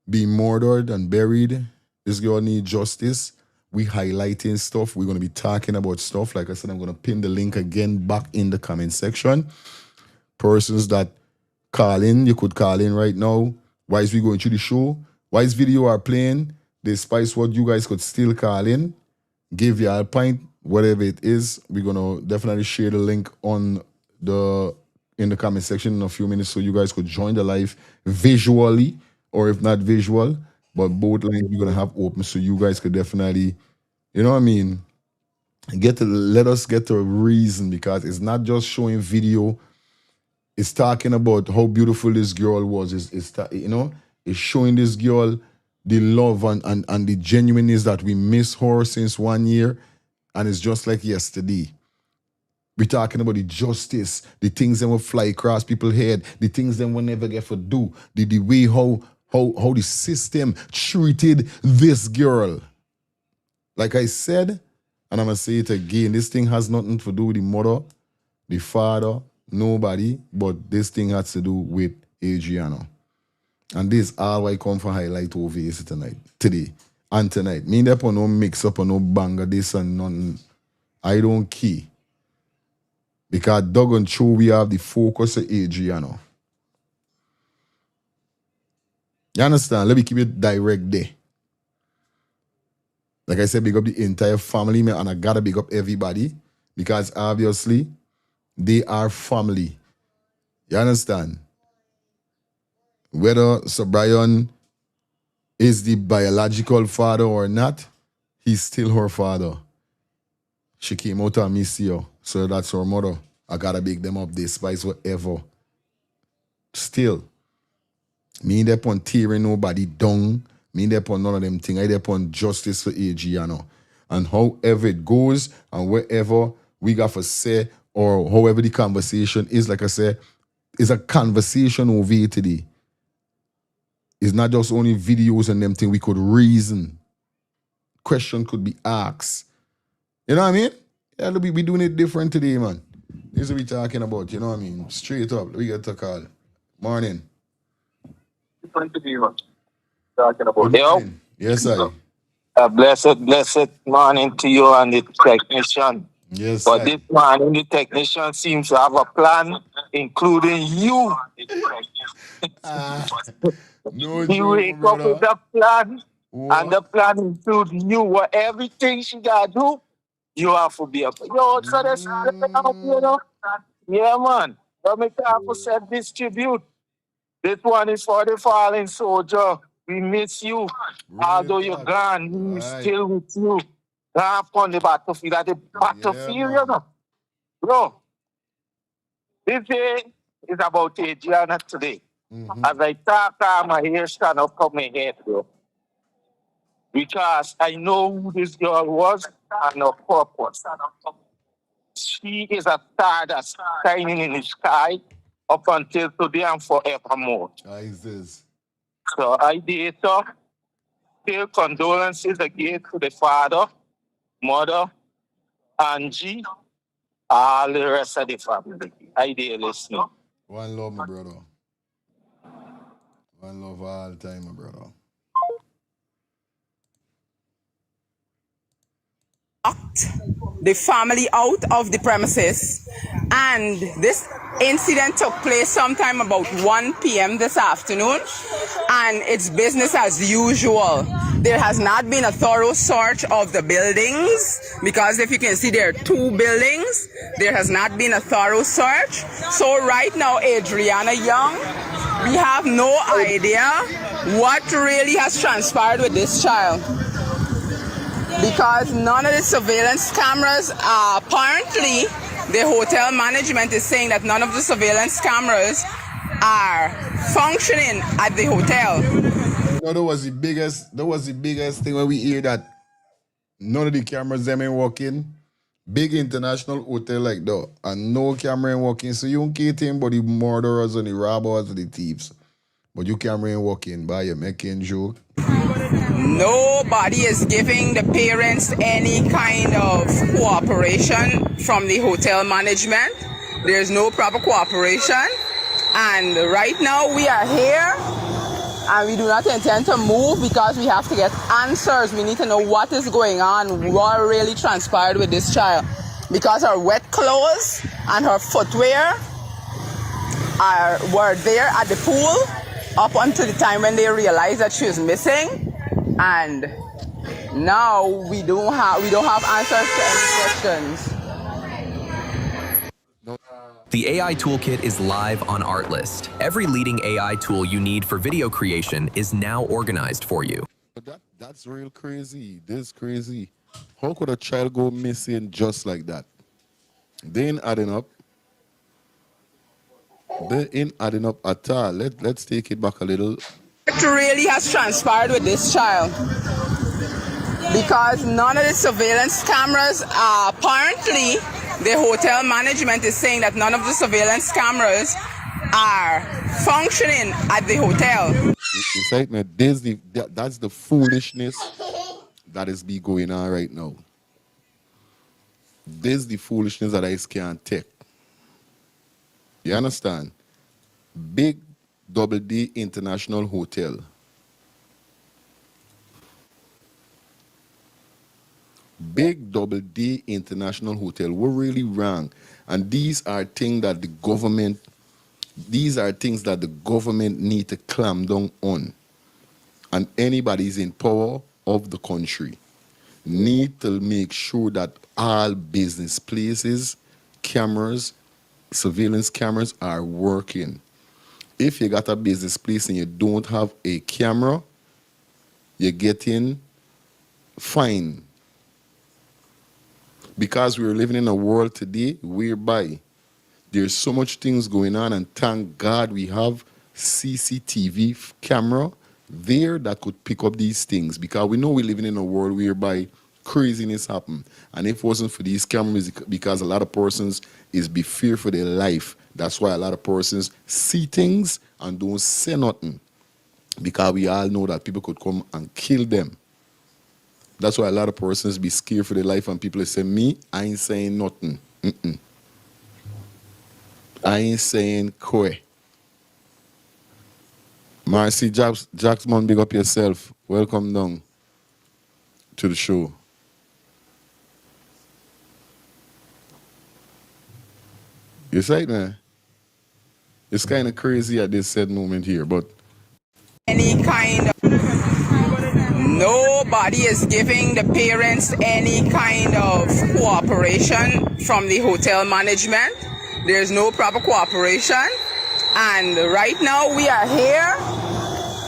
be murdered and buried. This girl need justice. We highlighting stuff. We're going to be talking about stuff. Like I said, I'm going to pin the link again back in the comment section. Persons that call in, you could call in right now. Why is we going through the show? Why is video are playing? Despite what you guys could still call in. Give you a point, whatever it is. We're going to definitely share the link in the comment section in a few minutes so you guys could join the live visually, or if not visual, but both lines we're going to have open so you guys could definitely, you know what I mean, let us get to a reason, because it's not just showing video. It's talking about how beautiful this girl was. It's showing this girl the love and the genuineness that we miss her since 1 year. And it's just like yesterday. We're talking about the justice, the things that will fly across people's head, the things that will never get to do, the way how the system treated this girl. Like I said, and I'm going to say it again, this thing has nothing to do with the mother, the father, nobody, but this thing has to do with Adriana. And this is all I come for highlight over here today, and tonight. Me there no mix up or no banger, this and nothing. I don't care. Because dog and show we have the focus of Adriana. You understand? Let me keep it direct there. Like I said, big up the entire family, man, and I gotta big up everybody. Because obviously, they are family. You understand? Whether Sir Brian is the biological father or not, he's still her father. She came out of Amicia, so that's her mother. I gotta big them up, despite whatever. Still, me ain't there upon tearing nobody down. Me ain't there upon none of them things. I there upon justice for Adriana. And however it goes, and wherever we got to say, or however the conversation is, like I said, is a conversation over here today. It's not just only videos and them things. We could reason. Question could be asked. You know what I mean? Yeah, we doing it different today, man. This is what we talking about, you know what I mean? Straight up, we get a call. Morning. Different today, man. Talking about. Good morning. Yes, I. Blessed morning to you and the technician. Yes, but sir. this morning, the technician seems to have a plan, including you. No He joke, wake up with a plan, and the plan includes you. What everything she gotta do, you have to be up. Yo, so that's you know. Yeah, man. But me have to set this tribute. This one is for the fallen soldier. We miss you. Although you're gone, we still with you. Gone on the battlefield, at the battlefield, you know. Bro, this day is about Adriana today. As I talk, my hair stand up on my head, bro. Because I know who this girl was and her purpose. She is a star that's shining in the sky up until today and forevermore. So I did still condolences again to the father, mother, Angie, all the rest of the family. I did listening. One love, my brother. One love all the time, my brother. The family out of the premises, and this incident took place sometime about 1 p.m. this afternoon, and it's business as usual. There has not been a thorough search of the buildings, because if you can see, there are 2 buildings. There has not been a thorough search. So right now, Adriana Young, we have no idea what really has transpired with this child, because none of the surveillance cameras, apparently the hotel management is saying that none of the surveillance cameras are functioning at the hotel. No, that was the biggest thing when we hear that none of the cameras them ain't working. Big international hotel like that, and no camera ain't working. So you don't care about the murderers and the robbers and the thieves. But your camera ain't working, by you making joke. Nobody is giving the parents any kind of cooperation from the hotel management. There's no proper cooperation. And right now we are here, and we do not intend to move because we have to get answers. We need to know what is going on, what really transpired with this child. Because her wet clothes and her footwear were there at the pool up until the time when they realized that she was missing. And now we don't have answers to any questions. The AI Toolkit is live on Artlist. Every leading AI tool you need for video creation is now organized for you. That's real crazy. This crazy. How could a child go missing just like that? They ain't adding up. They ain't adding up at all. Let's take it back a little. What really has transpired with this child? Because none of the surveillance cameras, apparently the hotel management is saying that none of the surveillance cameras are functioning at the hotel. It's like, that's the foolishness that is be going on right now. This is the foolishness that I can't take. You understand? Big Double D International Hotel. Big Double D International Hotel. We're really wrong. And these are things that the government need to clamp down on. And anybody's in power of the country need to make sure that all business places, cameras, surveillance cameras are working. If you got a business place and you don't have a camera, you're getting fined. Because we're living in a world today whereby there's so much things going on, and thank God we have CCTV camera there that could pick up these things, because we know we're living in a world whereby craziness happen. And if it wasn't for these cameras, because a lot of persons is be fear for their life That's why a lot of persons see things and don't say nothing. Because we all know that people could come and kill them. That's why a lot of persons be scared for their life and people say, me, I ain't saying nothing. I ain't saying kwe. Marcy Jacksman, big up yourself. Welcome down to the show. You say it, man? It's kind of crazy at this said moment here, but Any kind of, nobody is giving the parents any kind of cooperation from the hotel management. There's no proper cooperation. And right now we are here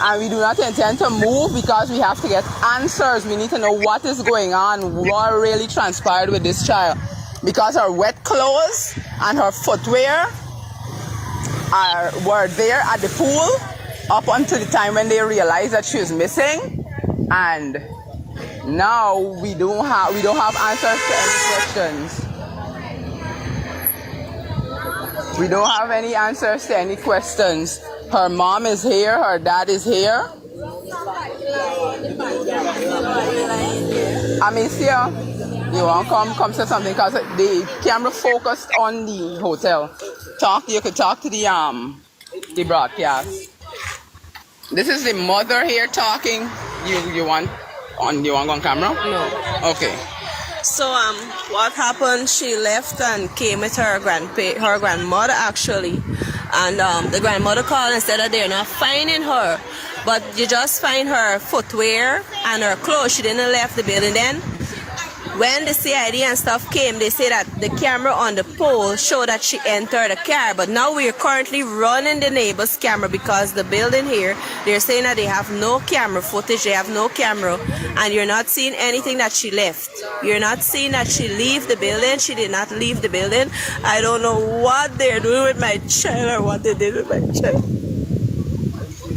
and we do not intend to move because we have to get answers. We need to know what is going on, what really transpired with this child. Because her wet clothes and her footwear were there at the pool up until the time when they realized that she was missing. And now we don't have answers to any questions. We don't have any answers to any questions. Her mom is here, her dad is here. Amicia, you want to come say something because the camera focused on the hotel. You could talk to the broadcast. This is the mother here talking. You want go on camera? No. Okay. So what happened? She left and came with her grandmother actually, and the grandmother called and said that they're not finding her, but you just find her footwear and her clothes. She didn't left the building. Then when the CID and stuff came, they say that the camera on the pole showed that she entered a car, but now we're currently running the neighbor's camera because the building here, they're saying that they have no camera footage, they have no camera, and you're not seeing anything that she left. You're not seeing that she leave the building. She did not leave the building. I don't know what they're doing with my child or what they did with my child.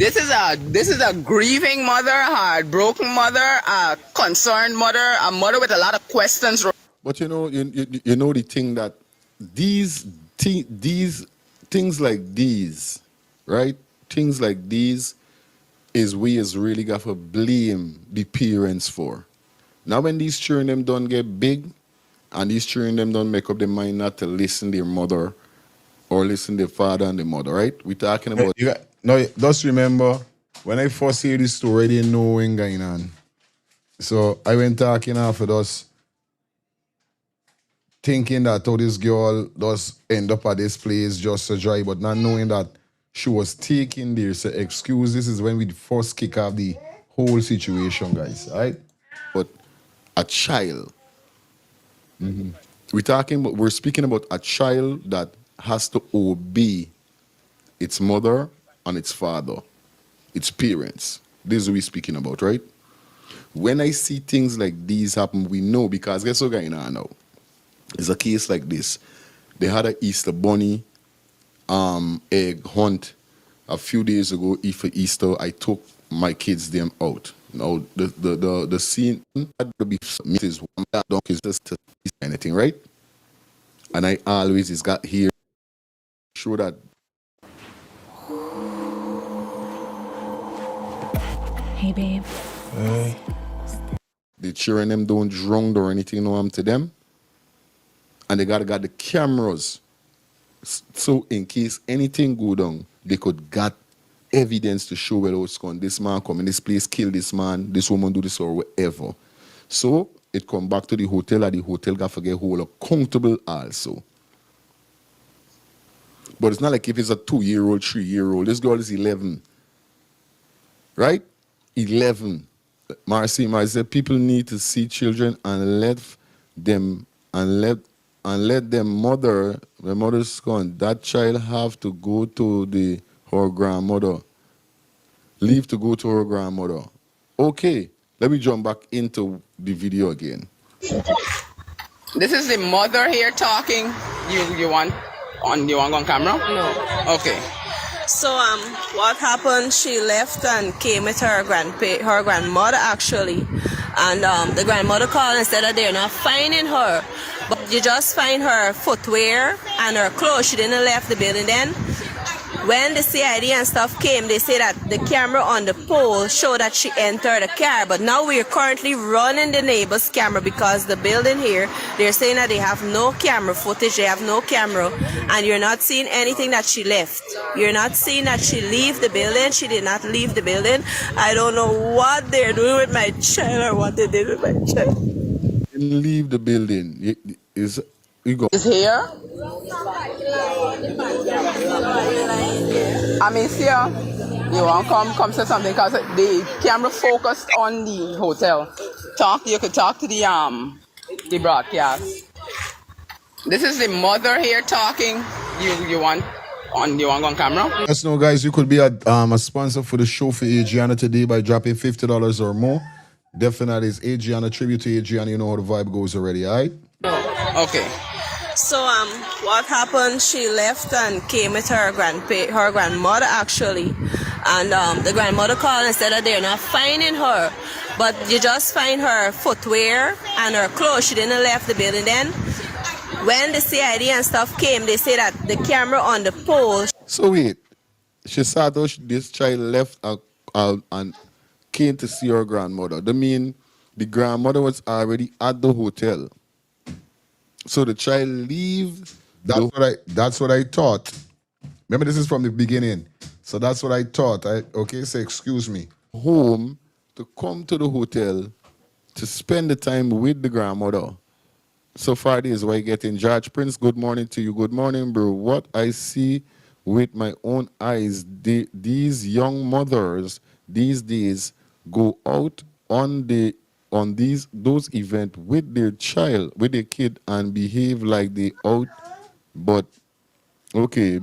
This is a grieving mother, a heartbroken mother, a concerned mother, a mother with a lot of questions. But you know the thing that these things like these, right? Things like these is we is really got to blame the parents for. Now when these children them don't get big and these children them don't make up their mind not to listen to their mother or listen to their father and the mother, right? We're talking about no, just remember, when I first hear this story, I didn't know what was going on. So I went talking after us, thinking that this girl does end up at this place just to drive, but not knowing that she was taking there. So excuse, this is when we first kick off the whole situation, guys, right? But a child, we're speaking about a child that has to obey its mother and its father, its parents. This is what we're speaking about, right? When I see things like these happen, we know, because guess what's going on now? It's a case like this. They had an Easter bunny egg hunt a few days ago. For Easter, I took my kids them out. Now the scene had to be is one that dog is just anything, right? And I always is got here show that. Hey, babe. Hey. The children them don't drunk or anything no harm to them. And they got the cameras. So in case anything go down, they could get evidence to show where it's gone. This man come in this place, kill this man, this woman do this or whatever. So it come back to the hotel, and the hotel got to get whole accountable also. But it's not like if it's a 2-year-old, 3-year-old. This girl is 11. Right? 11. Marcy said people need to see children and let them mother, the mother's gone. That child have to go to her grandmother. Leave to go to her grandmother. Okay, let me jump back into the video again. This is the mother here talking. You want go on camera? No. Okay. So what happened? She left and came with her grandmother actually, and the grandmother called and said that they're not finding her, But you just find her footwear and her clothes. She didn't left the building then. When the CID and stuff came, they say that the camera on the pole showed that she entered the car. But now we are currently running the neighbor's camera because the building here, they're saying that they have no camera footage, they have no camera, and you're not seeing anything that she left. You're not seeing that she leave the building. She did not leave the building. I don't know what they're doing with my child or what they did with my child. Didn't leave the building. You go. Is here. I mean, see, you want to come say something because the camera focused on the hotel. You could talk to the broadcast. This is the mother here talking. You want on camera? Yes, no, guys, you could be a sponsor for the show for Adriana today by dropping $50 or more. Definitely, it's Adriana, tribute to Adriana. You know how the vibe goes already, all right? Okay. So what happened? She left and came with her grandmother actually, and the grandmother called and said that they're not finding her, but you just find her footwear and her clothes. She didn't left the building then. When the CID and stuff came, they say that the camera on the pole. So wait, she saw that this child left and came to see her grandmother. That mean the grandmother was already at the hotel. So the child leaves. That's what I thought. Remember, this is from the beginning. So that's what I thought. So excuse me. Home to come to the hotel to spend the time with the grandmother. So far, this is why getting George Prince. Good morning to you. Good morning, bro. What I see with my own eyes, these young mothers these days go out on those events with their child, with their kid, and behave like they out, but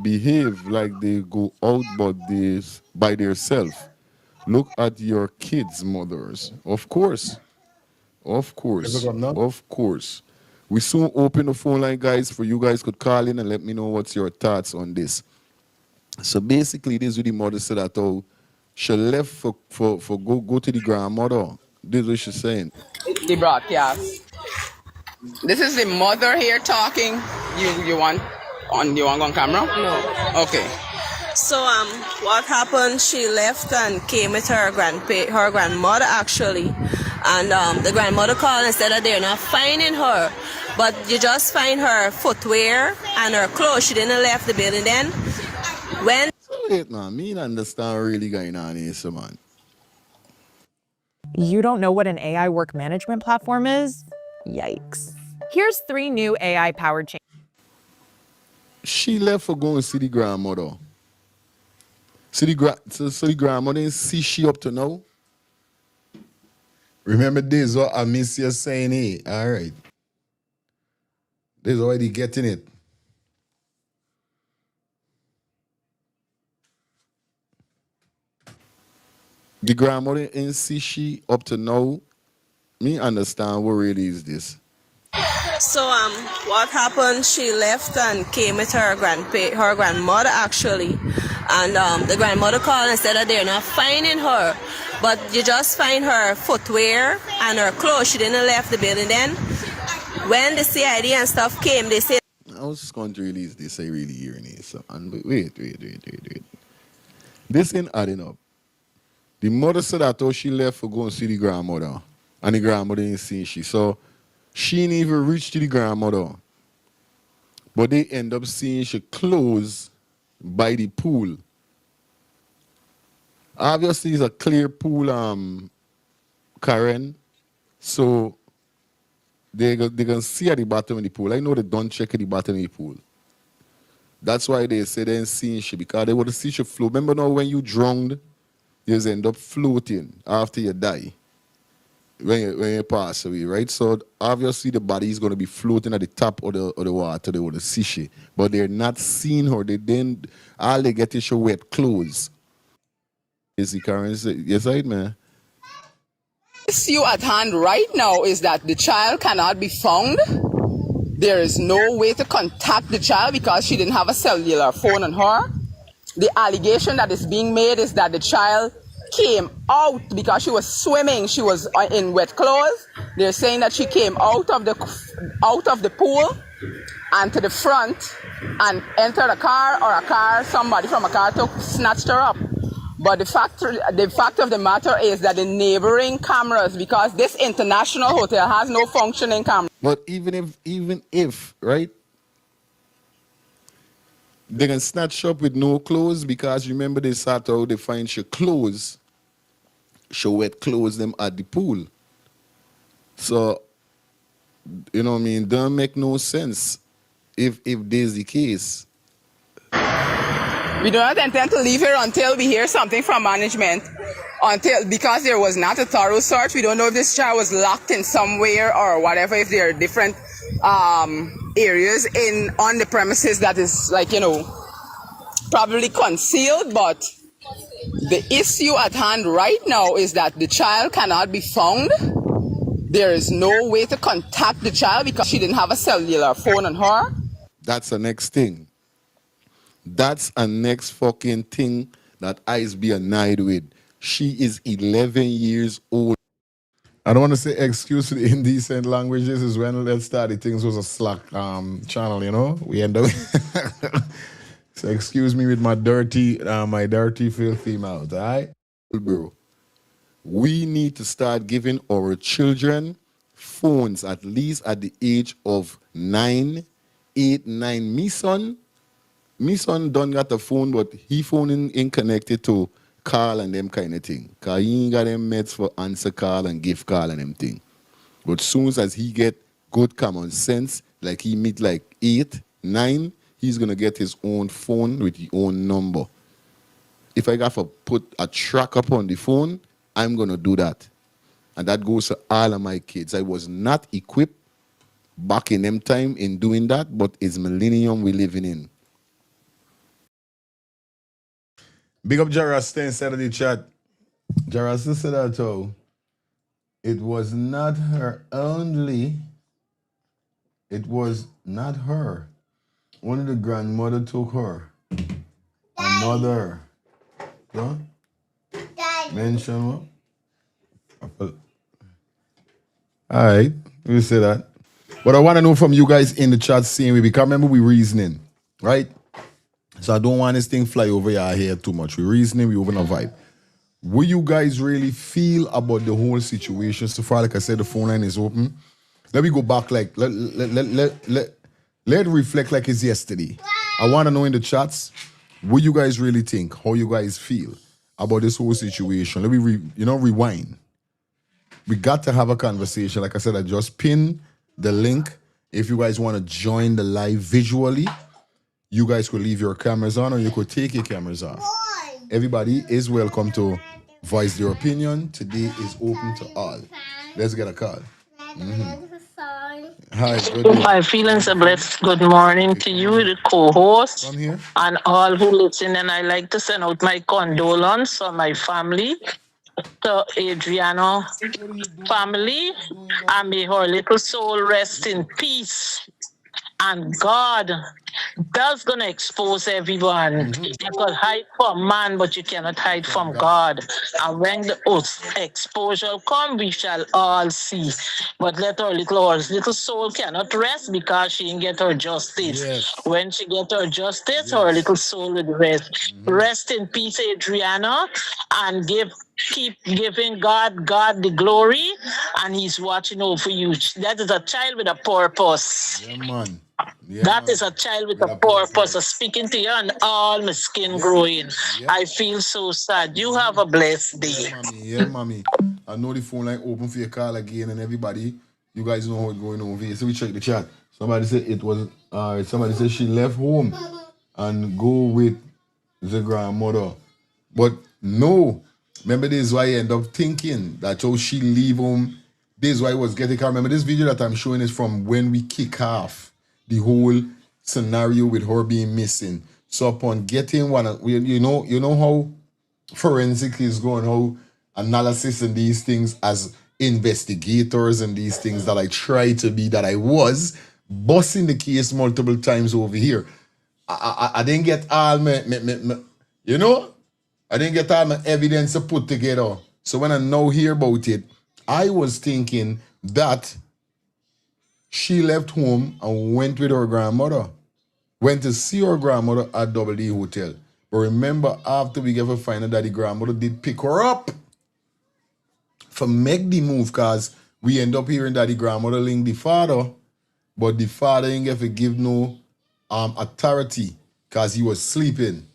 behave like they go out, but this by themselves. Look at your kids, mothers. Of course. We soon open the phone line, guys, for you guys could call in and let me know what's your thoughts on this. So basically, this is what the mother said that she left for go to the grandmother. This is what she's saying. The broadcast. This is the mother here talking. You want on camera? No. Okay. So what happened? She left and came with her grandmother actually, and the grandmother called and said that they're not finding her, but you just find her footwear and her clothes. She didn't left the building then. When wait, now me not understand what really going on here, so man. You don't know what an AI work management platform is? Yikes. Here's 3 new AI-powered changes. She left for going to see the grandmother. So the grandmother didn't see she up to now? Remember this, what I miss you saying, hey, all right. They's already getting it. The grandmother didn't see she up to now? Me understand what really is this. So what happened? She left and came with her grandmother actually, and the grandmother called and said that they're not finding her, but you just find her footwear and her clothes. She didn't left the building then. When the CID and stuff came, they said. I was just going to release this. I really hearing it. So, and wait. This ain't adding up. The mother said that she left for going to see the grandmother, and the grandmother didn't see she. So she didn't even reach to the grandmother. But they end up seeing she clothes by the pool. Obviously, it's a clear pool, Karen. So they can see at the bottom of the pool. I know they don't check at the bottom of the pool. That's why they say they ain't seeing she, because they would see she float. Remember now when you drowned, you just end up floating after you die. When you pass away, right? So obviously the body is going to be floating at the top of the water. They would see she, but they're not seeing her. All they get is her wet clothes. Is the currency? Yes, right, man. The issue at hand right now is that the child cannot be found. There is no way to contact the child because she didn't have a cellular phone on her. The allegation that is being made is that the child came out because she was swimming. She was in wet clothes. They're saying that she came out of the pool and to the front and entered a car, or somebody from a car snatched her up. But the fact of the matter is that the neighboring cameras, because this international hotel has no functioning camera. But even if, right, they can snatch up with no clothes, because remember they start out, they find she clothes, she wet clothes them at the pool. So, you know what I mean, don't make no sense if there's the case. We do not intend to leave here until we hear something from management. Because there was not a thorough search. We don't know if this child was locked in somewhere or whatever, if there are different areas on the premises that is, like, you know, probably concealed. But the issue at hand right now is that the child cannot be found. There is no way to contact the child because she didn't have a cellular phone on her. That's the next thing. That's a next fucking thing that I's be annoyed with. She is 11 years old. I don't want to say excuse to the indecent languages. Is when let's start the things was a Slack channel, you know. We end up. So excuse me with my dirty, filthy mouth. All right, bro. We need to start giving our children phones at least at the age of 9, 8, 9. Me son done got a phone, but he phone in connected to call and them kind of thing. Cause he ain't got them meds for answer call and gift call and them thing. But soon as he get good common sense, like he meet like 8, 9, he's gonna get his own phone with his own number. If I got to put a track up on the phone, I'm gonna do that. And that goes to all of my kids. I was not equipped back in them time in doing that, but it's millennium we living in. Big up Jarrasta inside of the chat. Jarrasta said that too. It was not her only. It was not her. One of the grandmother took her. Another. Huh? Mention what? Alright, we say that. But I want to know from you guys in the chat seeing we because remember we reasoning, right? So I don't want this thing fly over your head too much. We reasoning, we open a vibe. What you guys really feel about the whole situation so far? Like I said, the phone line is open. Let me go back, like let it reflect like it's yesterday. I want to know in the chats what you guys really think, how you guys feel about this whole situation. Let me rewind. We got to have a conversation. Like I said, I just pinned the link. If you guys want to join the live visually, you guys could leave your cameras on or you could take your cameras off. Everybody is welcome to voice their opinion. Today is open to all. Let's get a call. Hi, good My feelings are blessed. Good morning to you, the co-host, and all who listen. And I like to send out my condolence on my family, to Adriana family, and may her little soul rest in peace. And God does gonna expose everyone. You can hide from man, but you cannot hide from God. And when the exposure come, we shall all see. But let our little soul cannot rest because she didn't get her justice. Yes. When she get her justice, her little soul will rest. Rest in peace, Adriana, and keep giving God the glory, and He's watching over you. That is a child with a purpose. Yeah, man. Yeah, that is a child with a purpose. I'm speaking to you and all my skin growing. Yeah. I feel so sad. You have a blessed day. Yeah, mommy. I know the phone line open for your call again, and everybody, you guys know what's going on over here. So we check the chat. Somebody said it was somebody said she left home and go with the grandmother. But no. Remember, this is why I end up thinking that how she leave home. This is why I was getting car. Remember, this video that I'm showing is from when we kick off the whole scenario with her being missing. So upon getting one, you know how forensic is going, how analysis and these things as investigators and these things that I try to be, that I was busting the case multiple times over here. I didn't get all me, you know. I didn't get all my evidence to put together. So when I now hear about it, I was thinking that she left home and went with her grandmother. Went to see her grandmother at Double D Hotel. But remember, after we gave her find out that the grandmother did pick her up for make the move, because we end up hearing that the grandmother linked the father, but the father didn't get to give no authority because he was sleeping.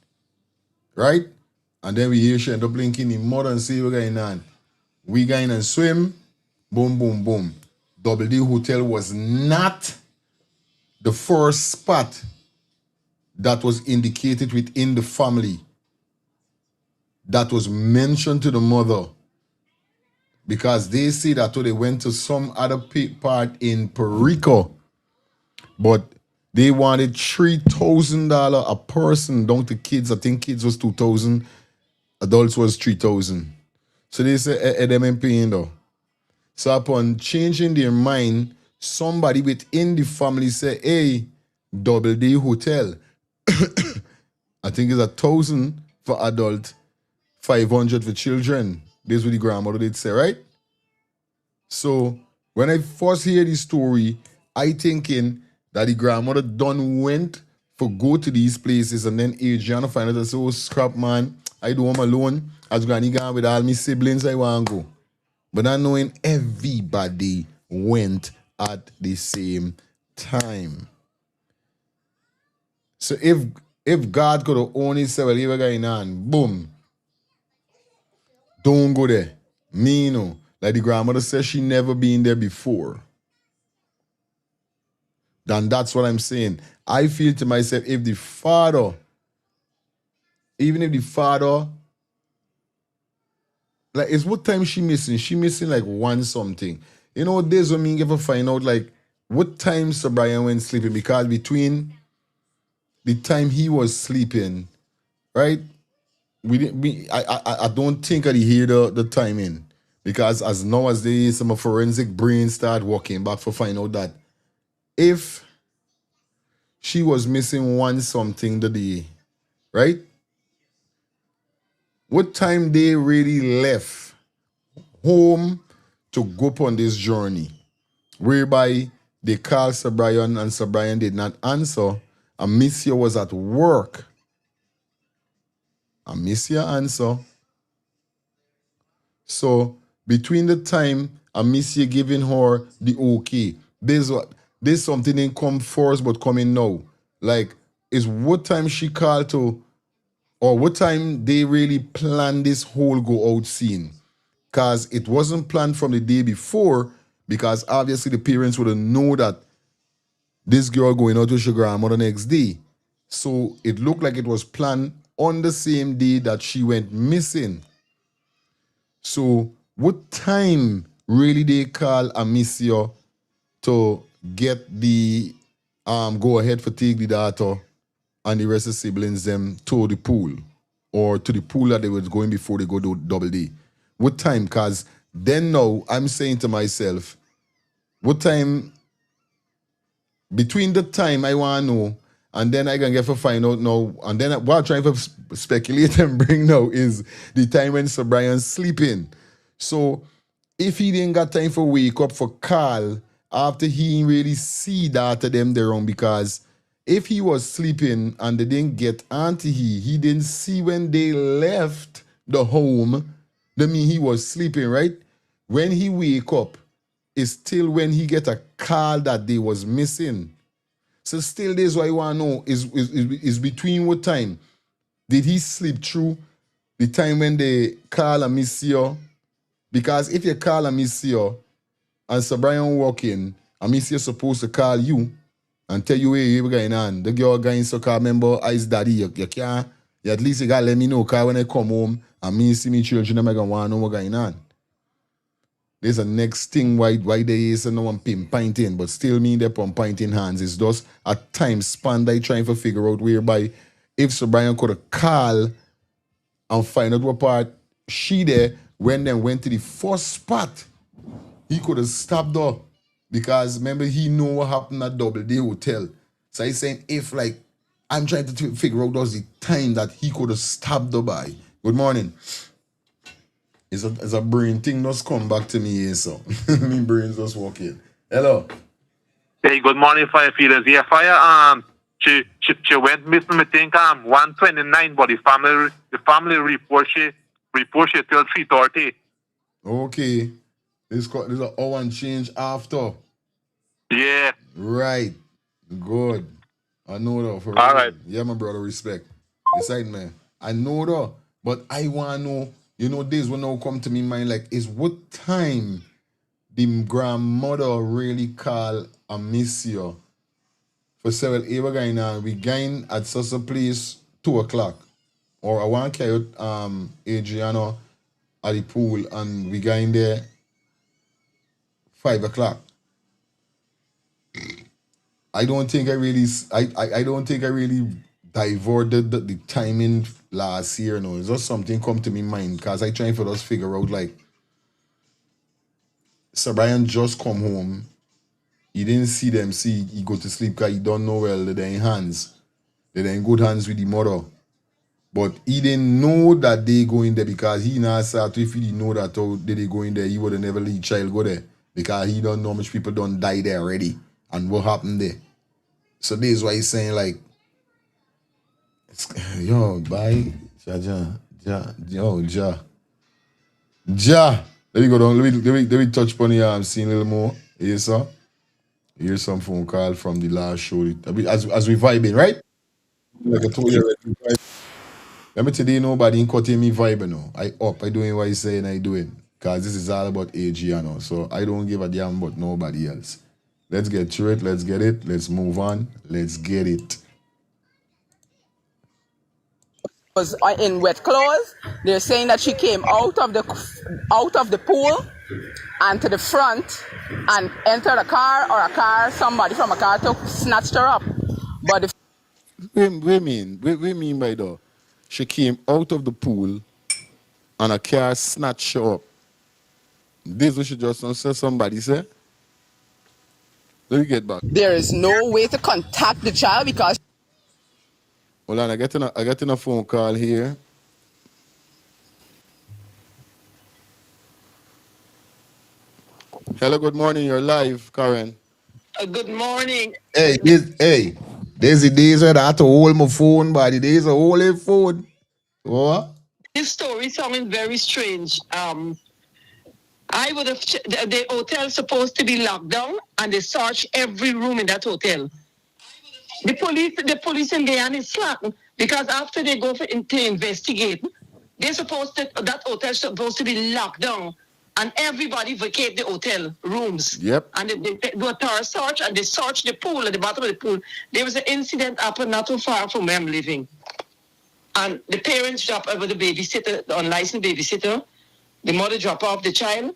Right? And then we hear she end up linking the mother and say, what's going on? We going and swim. Boom, boom, boom. Double D Hotel was not the first spot that was indicated within the family that was mentioned to the mother, because they say that they went to some other part in Perico, but they wanted $3,000 a person down to kids. I think kids was 2,000, adults was 3,000. So they say them ain't paying though. So upon changing their mind, somebody within the family say, hey, Double D Hotel, I think it's 1,000 for adult, 500 for children. This is what the grandmother did say, right? So when I first hear this story, I thinking that the grandmother done went for go to these places, and then Adriana find out and say, oh, scrap man, I do am alone. As granny gone with all my siblings, I want to go. But not knowing everybody went at the same time. So if God could have only said, well, you're going on, boom, don't go there. Me, no. Like the grandmother says she never been there before. Then that's what I'm saying. I feel to myself, if the father, even if the father, like, it's what time she missing? She missing like one something. You know, days when me ever find out like what time Sir Brian went sleeping, because between the time he was sleeping, right? I don't think I hear the timing, because as now as they some forensic brain start working back for find out that if she was missing one something the day, right? What time they really left home to go upon this journey, whereby they called Sir Brian and Sir Brian did not answer, and Monsieur was at work. And Monsieur answer. So between the time and Monsieur giving her the okay, there's something didn't come first but coming now. Like, is what time she called to, or what time they really planned this whole go out scene. Because it wasn't planned from the day before, because obviously the parents would have known that this girl going out with her grandmother the next day. So it looked like it was planned on the same day that she went missing. So what time really they call a Monsieur to get the go ahead for take the daughter and the rest of the siblings them to the pool, or to the pool that they was going before they go to Double D? What time? Because then now I'm saying to myself, what time, between the time I want to know and then I can get to find out now, and then what I'm trying to speculate and bring now is the time when Sir Brian's sleeping. So if he didn't got time for wake up for call after he really see that them there wrong, because if he was sleeping and they didn't get onto he didn't see when they left the home, that mean he was sleeping, right? When he wake up, it's still when he get a call that they was missing. So still this what I want to know is between what time did he sleep through the time when they call a Monsieur? Because if you call a Monsieur and Sir Brian walk in, a Monsieur supposed to call you and tell you, hey, what's going on? The girl going so call member Ice Daddy, you can't, you at least you gotta let me know, because when I come home and me see me children, I'm gonna want to know what's going on. There's a next thing why there is no one pinpointing, but still me they're pinpointing hands. It's just a time span they trying to figure out, whereby if Sir Brian could have called and find out what part she there, when they went to the first spot, he could have stopped her. Because remember, he know what happened at Double D Hotel. So he's saying, if like, I'm trying to figure out was the time that he could have stopped her by. Good morning. It's a brain thing just come back to me here, so. My brain's just walking. Hello. Hey, good morning, firefighters. Yeah, fire. She went missing. I think 129, but the family report she till 3:30. Okay. This is an hour and change after. Yeah. Right. Good. I know though. For All real. right. Yeah, my brother. Respect. Beside man. I know though. But I want to know, this will now come to me mind like, is what time the grandmother really call a miss you for several we're going on. We going at such a place 2 o'clock. Or I want to carry Adriana at the pool and we going there 5 o'clock. I don't think I really diverted the timing last year. No, it's just something come to me mind because I trying for us figure out like Sir Brian just come home. He didn't see them. He go to sleep because he don't know well they're in hands. They're in good hands with the mother. But he didn't know that they go in there because he not start. If he didn't know that how they go in there, he would have never let child go there because he don't know how much people don't die there already and what happened there. So this is why he's saying like, yo, bye, Ja. Let me go down. Let me touch upon here. I'm seeing a little more. Yes, sir. Here's some phone call from the last show. As we vibing, right? Like I told you already. Let me tell you, nobody in cutting me vibing now. I doing what I saying I doing. Because this is all about Adriana. So I don't give a damn about nobody else. Let's get through it. Let's get it. Let's move on. Let's get it. Was in wet clothes. They're saying that she came out of the pool and to the front and entered a car, or somebody from a car snatched her up. But we mean by that? She came out of the pool and a car snatched her up. This what she just said somebody say. Let me get back. there is no way to contact the child because Hold on, I getting a phone call here. Hello, good morning. You're live, Karen. Good morning. Hey, there's the days where I have to hold my phone, but the days of holding phone. What? This story sounding very strange. I would have the hotel supposed to be locked down, and they searched every room in that hotel. The police in Guyana is slack because after they go to investigate, that hotel supposed to be locked down, and everybody vacate the hotel rooms. Yep. And they do a thorough search, and they search the pool at the bottom of the pool. There was an incident happened not too far from where I'm living, and the parents drop over the babysitter, the unlicensed babysitter. The mother drop off the child.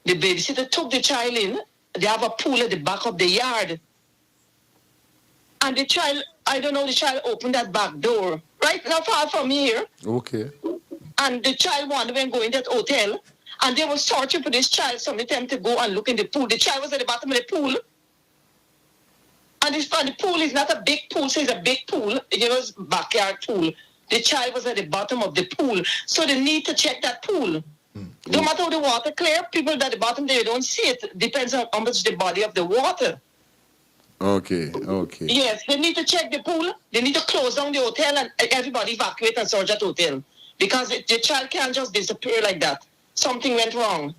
The babysitter took the child in. They have a pool at the back of the yard. And the child, I don't know, the child opened that back door, right not far from here. Okay. And the child wanted to go in that hotel. And they were searching for this child, so they tend to go and look in the pool. The child was at the bottom of the pool. And the pool is not a big pool, so it's a big pool. It's backyard pool. The child was at the bottom of the pool. So they need to check that pool. No matter how the water clear, people at the bottom there don't see it. Depends on how much the body of the water. Okay. Yes, they need to check the pool. They need to close down the hotel and everybody evacuate and search that hotel. Because the child can't just disappear like that. Something went wrong.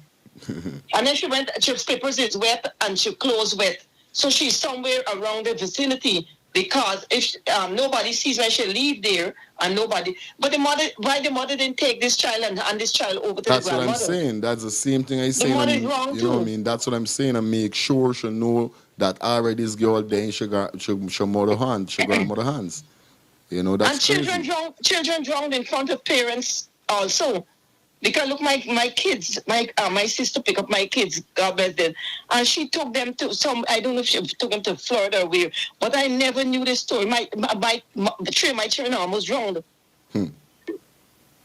And then she slippers is wet and she clothes wet. So she's somewhere around the vicinity. Because if nobody sees when she leave there and nobody, but why the mother didn't take this child and hand this child over to That's the grandmother? what I'm saying. That's the same thing I say. The mother is wrong you know what I too. mean? That's what I'm saying. And make sure she know that already this girl there in she mother hands, she grandmother hands. That's and children drowned in front of parents also. Because look, my kids, my sister picked up my kids, God bless them, and she took them to I don't know if she took them to Florida or where, but I never knew this story. Three of my children almost drowned. And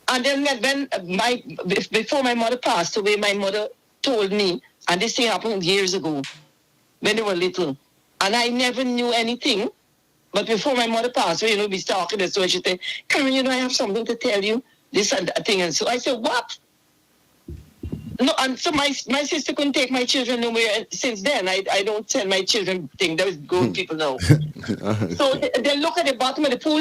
then before my mother passed away, my mother told me, and this thing happened years ago, when they were little, and I never knew anything. But before my mother passed away, we started talking, so she said, Karen, I have something to tell you. this and that thing. And so I said, what? No, and so my sister couldn't take my children nowhere. And since then, I don't tell my children things. Those good people know. So they look at the bottom of the pool.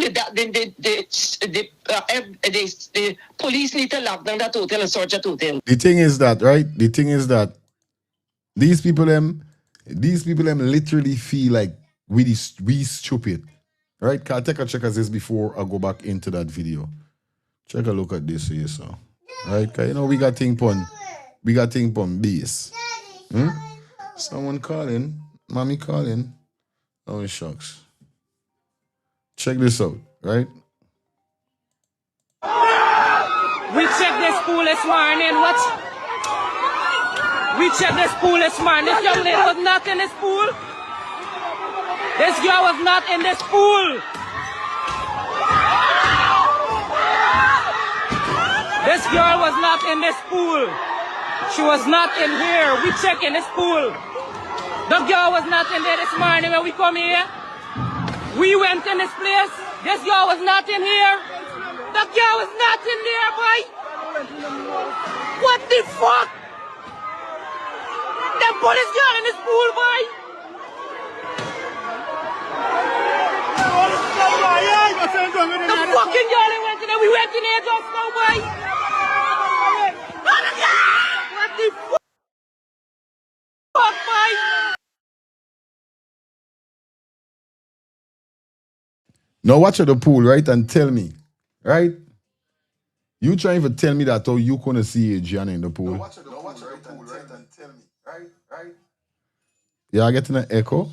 The police need to lock down that hotel and search that hotel. The thing is that, right? The thing is that these people them literally feel like we stupid. Right? Can I take a check as this before I go back into that video? Check a look at this here, so. Right? Cause you know we got thing pon base. Someone calling. Mommy calling. Oh shucks. Check this out, right? We checked this pool this morning. What? We checked this pool this morning. This young lady was not in this pool. This girl was not in this pool. This girl was not in this pool. She was not in here. We checked in this pool. The girl was not in there this morning when we come here. We went in this place. This girl was not in here. The girl was not in there, boy. What the fuck? They put this girl in this pool, boy. The fucking girl that went in there. We went in there just now, boy. What the fuck, boy? Now watch at the pool, right? And tell me, right? You trying to tell me that how you gonna see Adriana in the pool? Now watch at the pool, right? And tell me, right? Yeah, I getting an echo.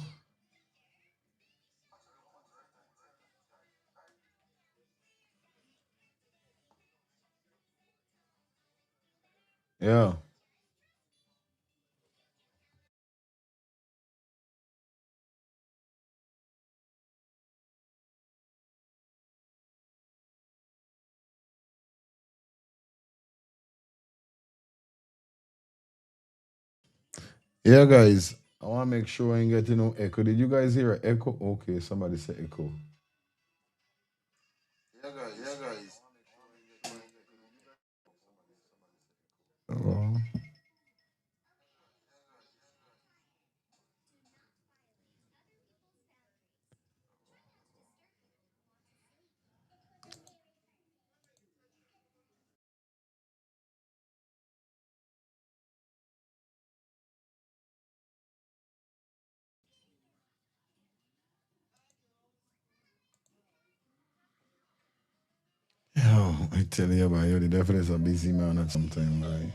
Yeah. Yeah, guys. I want to make sure I ain't getting no echo. Did you guys hear an echo? Okay, somebody said echo. Yeah, guys. Oh. Yo, I tell you about you, the devil is a busy man at some time, right?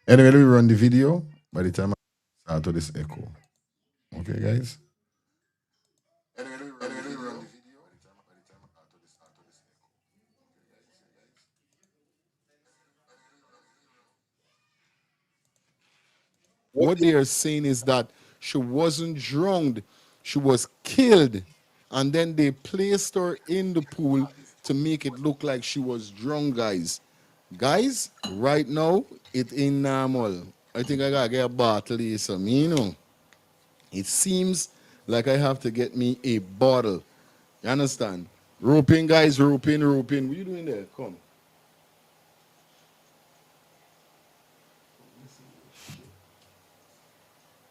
Anyway, let me run the video by the time I start to this echo. Okay, guys? What they are saying is that she wasn't drowned, she was killed, and then they placed her in the pool to make it look like she was drowned, guys. Guys, right now, it ain't normal. I think I gotta get a bottle here, so you know. It seems like I have to get me a bottle. You understand? Rope in, guys, rope in. What are you doing there? Come.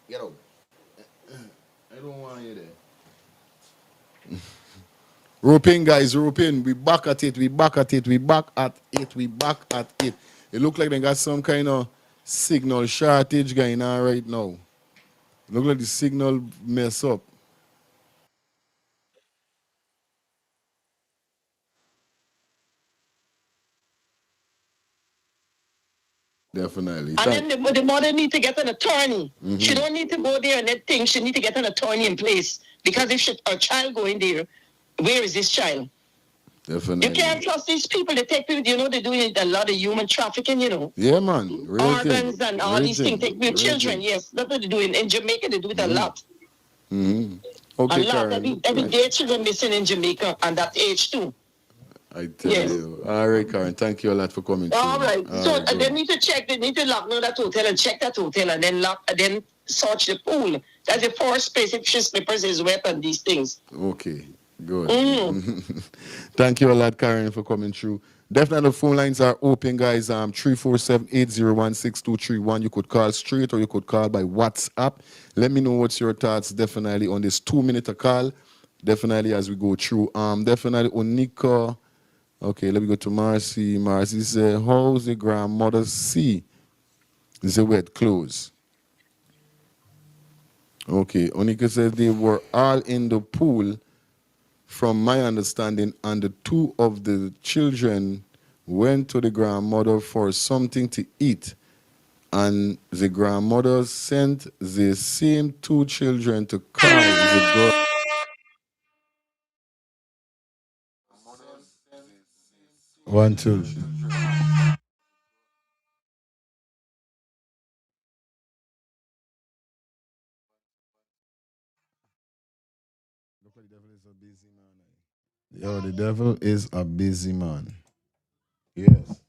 Get out. I don't want you there. Rope in, guys, rope in. We back at it. It look like they got some kind of signal shortage going on right now. Look like the signal mess up. Definitely. And then the mother need to get an attorney. Mm-hmm. She don't need to go there and that thing. She need to get an attorney in place. Because if her child go in there, where is this child? Definitely. You can't trust these people. They take people, you know, they're doing a lot of human trafficking, you know. Yeah, man. Real organs thing. and all Real these thing. things. Take people, children, yes. That's what they do. In Jamaica, they do it a lot. Mm-hmm. Okay, a lot. Karen. Every day children missing in Jamaica, and that age too. I tell you. All right, Karen. Thank you a lot for coming. All right. So they need to check. They need to lock down that hotel and check that hotel, and then lock, and then search the pool That's the force space if she slippers is wet and these things. Okay, good. Thank you a lot, Karen, for coming through. Definitely, the phone lines are open, guys. 347-801-6231. You could call straight or you could call by WhatsApp. Let me know what's your thoughts, definitely, on this 2-minute call. Definitely, as we go through. Definitely, Onika. Okay, let me go to Marcy. Marcy said, how's the grandmother see the wet clothes? Okay, Onika said they were all in the pool, from my understanding, and the two of the children went to the grandmother for something to eat, and the grandmother sent the same two children to call the girl. 1, 2. Yo, the devil is a busy man. Yes.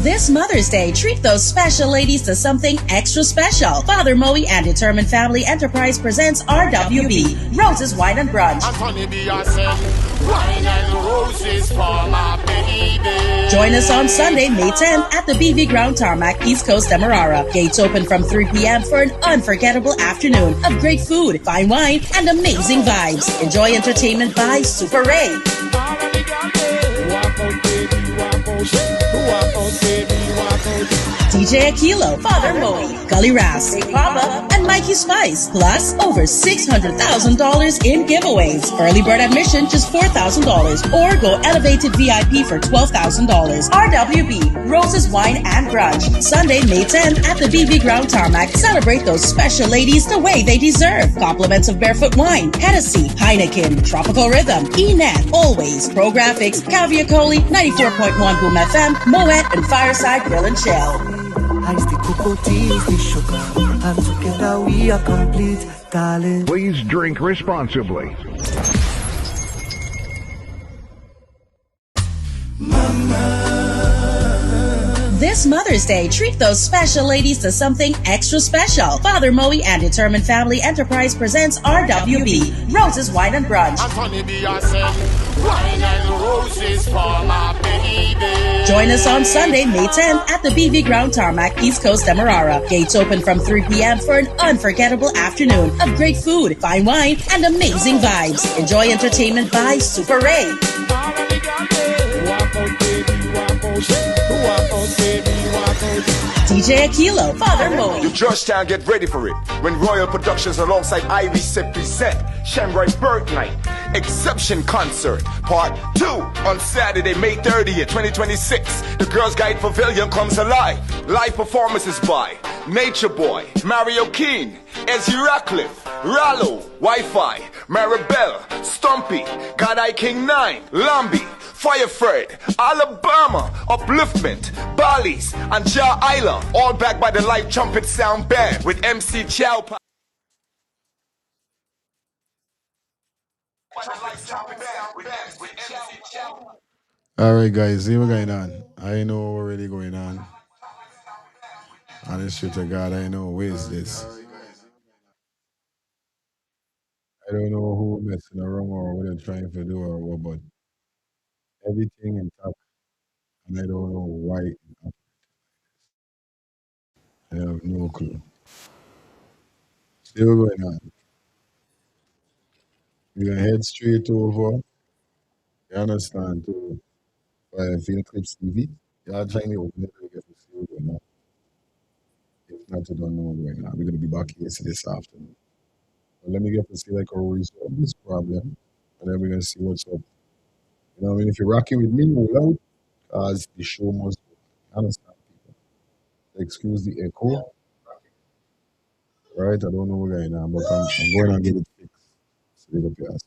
This Mother's Day, treat those special ladies to something extra special. Father Moe and Determined Family Enterprise presents RWB, Roses Wine and Brunch. Wine and roses for my baby. Join us on Sunday, May 10th at the BV Ground Tarmac, East Coast, Demerara. Gates open from 3 p.m. for an unforgettable afternoon of great food, fine wine, and amazing vibes. Enjoy entertainment by Super Ray. DJ Aquilo, Father Moe, Gully Ras, Papa, and Mikey Spice. Plus, over $600,000 in giveaways. Early bird admission just $4,000, or go elevated VIP for $12,000. RWB, Roses Wine and Brunch. Sunday, May 10th at the BV Ground Tarmac. Celebrate those special ladies the way they deserve. Compliments of Barefoot Wine, Hennessy, Heineken, Tropical Rhythm, E-Net, Always, Pro Graphics, Caviar Coley, 94.1 Boom FM, Moet, and Fireside Grill and Chill. Ice the cocoa tea, the sugar, and together we are complete, darling. Please drink responsibly. This Mother's Day, treat those special ladies to something extra special. Father Moe and Determined Family Enterprise presents RWB, Roses Wine and Brunch. Wine and roses for my baby. Join us on Sunday, May 10th at the BV Ground Tarmac, East Coast, Demerara. Gates open from 3 p.m. for an unforgettable afternoon of great food, fine wine, and amazing vibes. Enjoy entertainment by Super Ray. DJ Aquilo, Father Moe. You Georgetown, get ready for it. When Royal Productions alongside E187 present Shamrock Bird Night Exception Concert Part 2 on Saturday, May 30th, 2026. The Girls Guide Pavilion comes alive. Live performances by Nature Boy, Mario King, Ezzy Ratcliffe, Rallo, Wi-Fi, Maribel, Stumpy, God I King 9, Lambi, Firefred, Alabama, Upliftment, Bali's, and Ja Isla, all backed by the live trumpet sound band with MC Chow. All right, guys, see what's going on. I know what's already going on. And the truth of God, I know where is this. I don't know who messing around or what they're trying to do or what, but everything in top, and I don't know why. I have no clue. See what's going on. We're gonna head straight over. You understand? To Field Clips TV. Y'all join me open it to get to see what's going on. If not, you don't know what's going on. We're gonna be back here this afternoon. But let me get to see like how we resolve this problem, and then we're gonna see what's up. You know what I mean? If you're rocking with me, hold out, because the show must go. You understand, people? Excuse the echo. Right? I don't know what's going on, but I'm going to get it fixed. So big up your ass.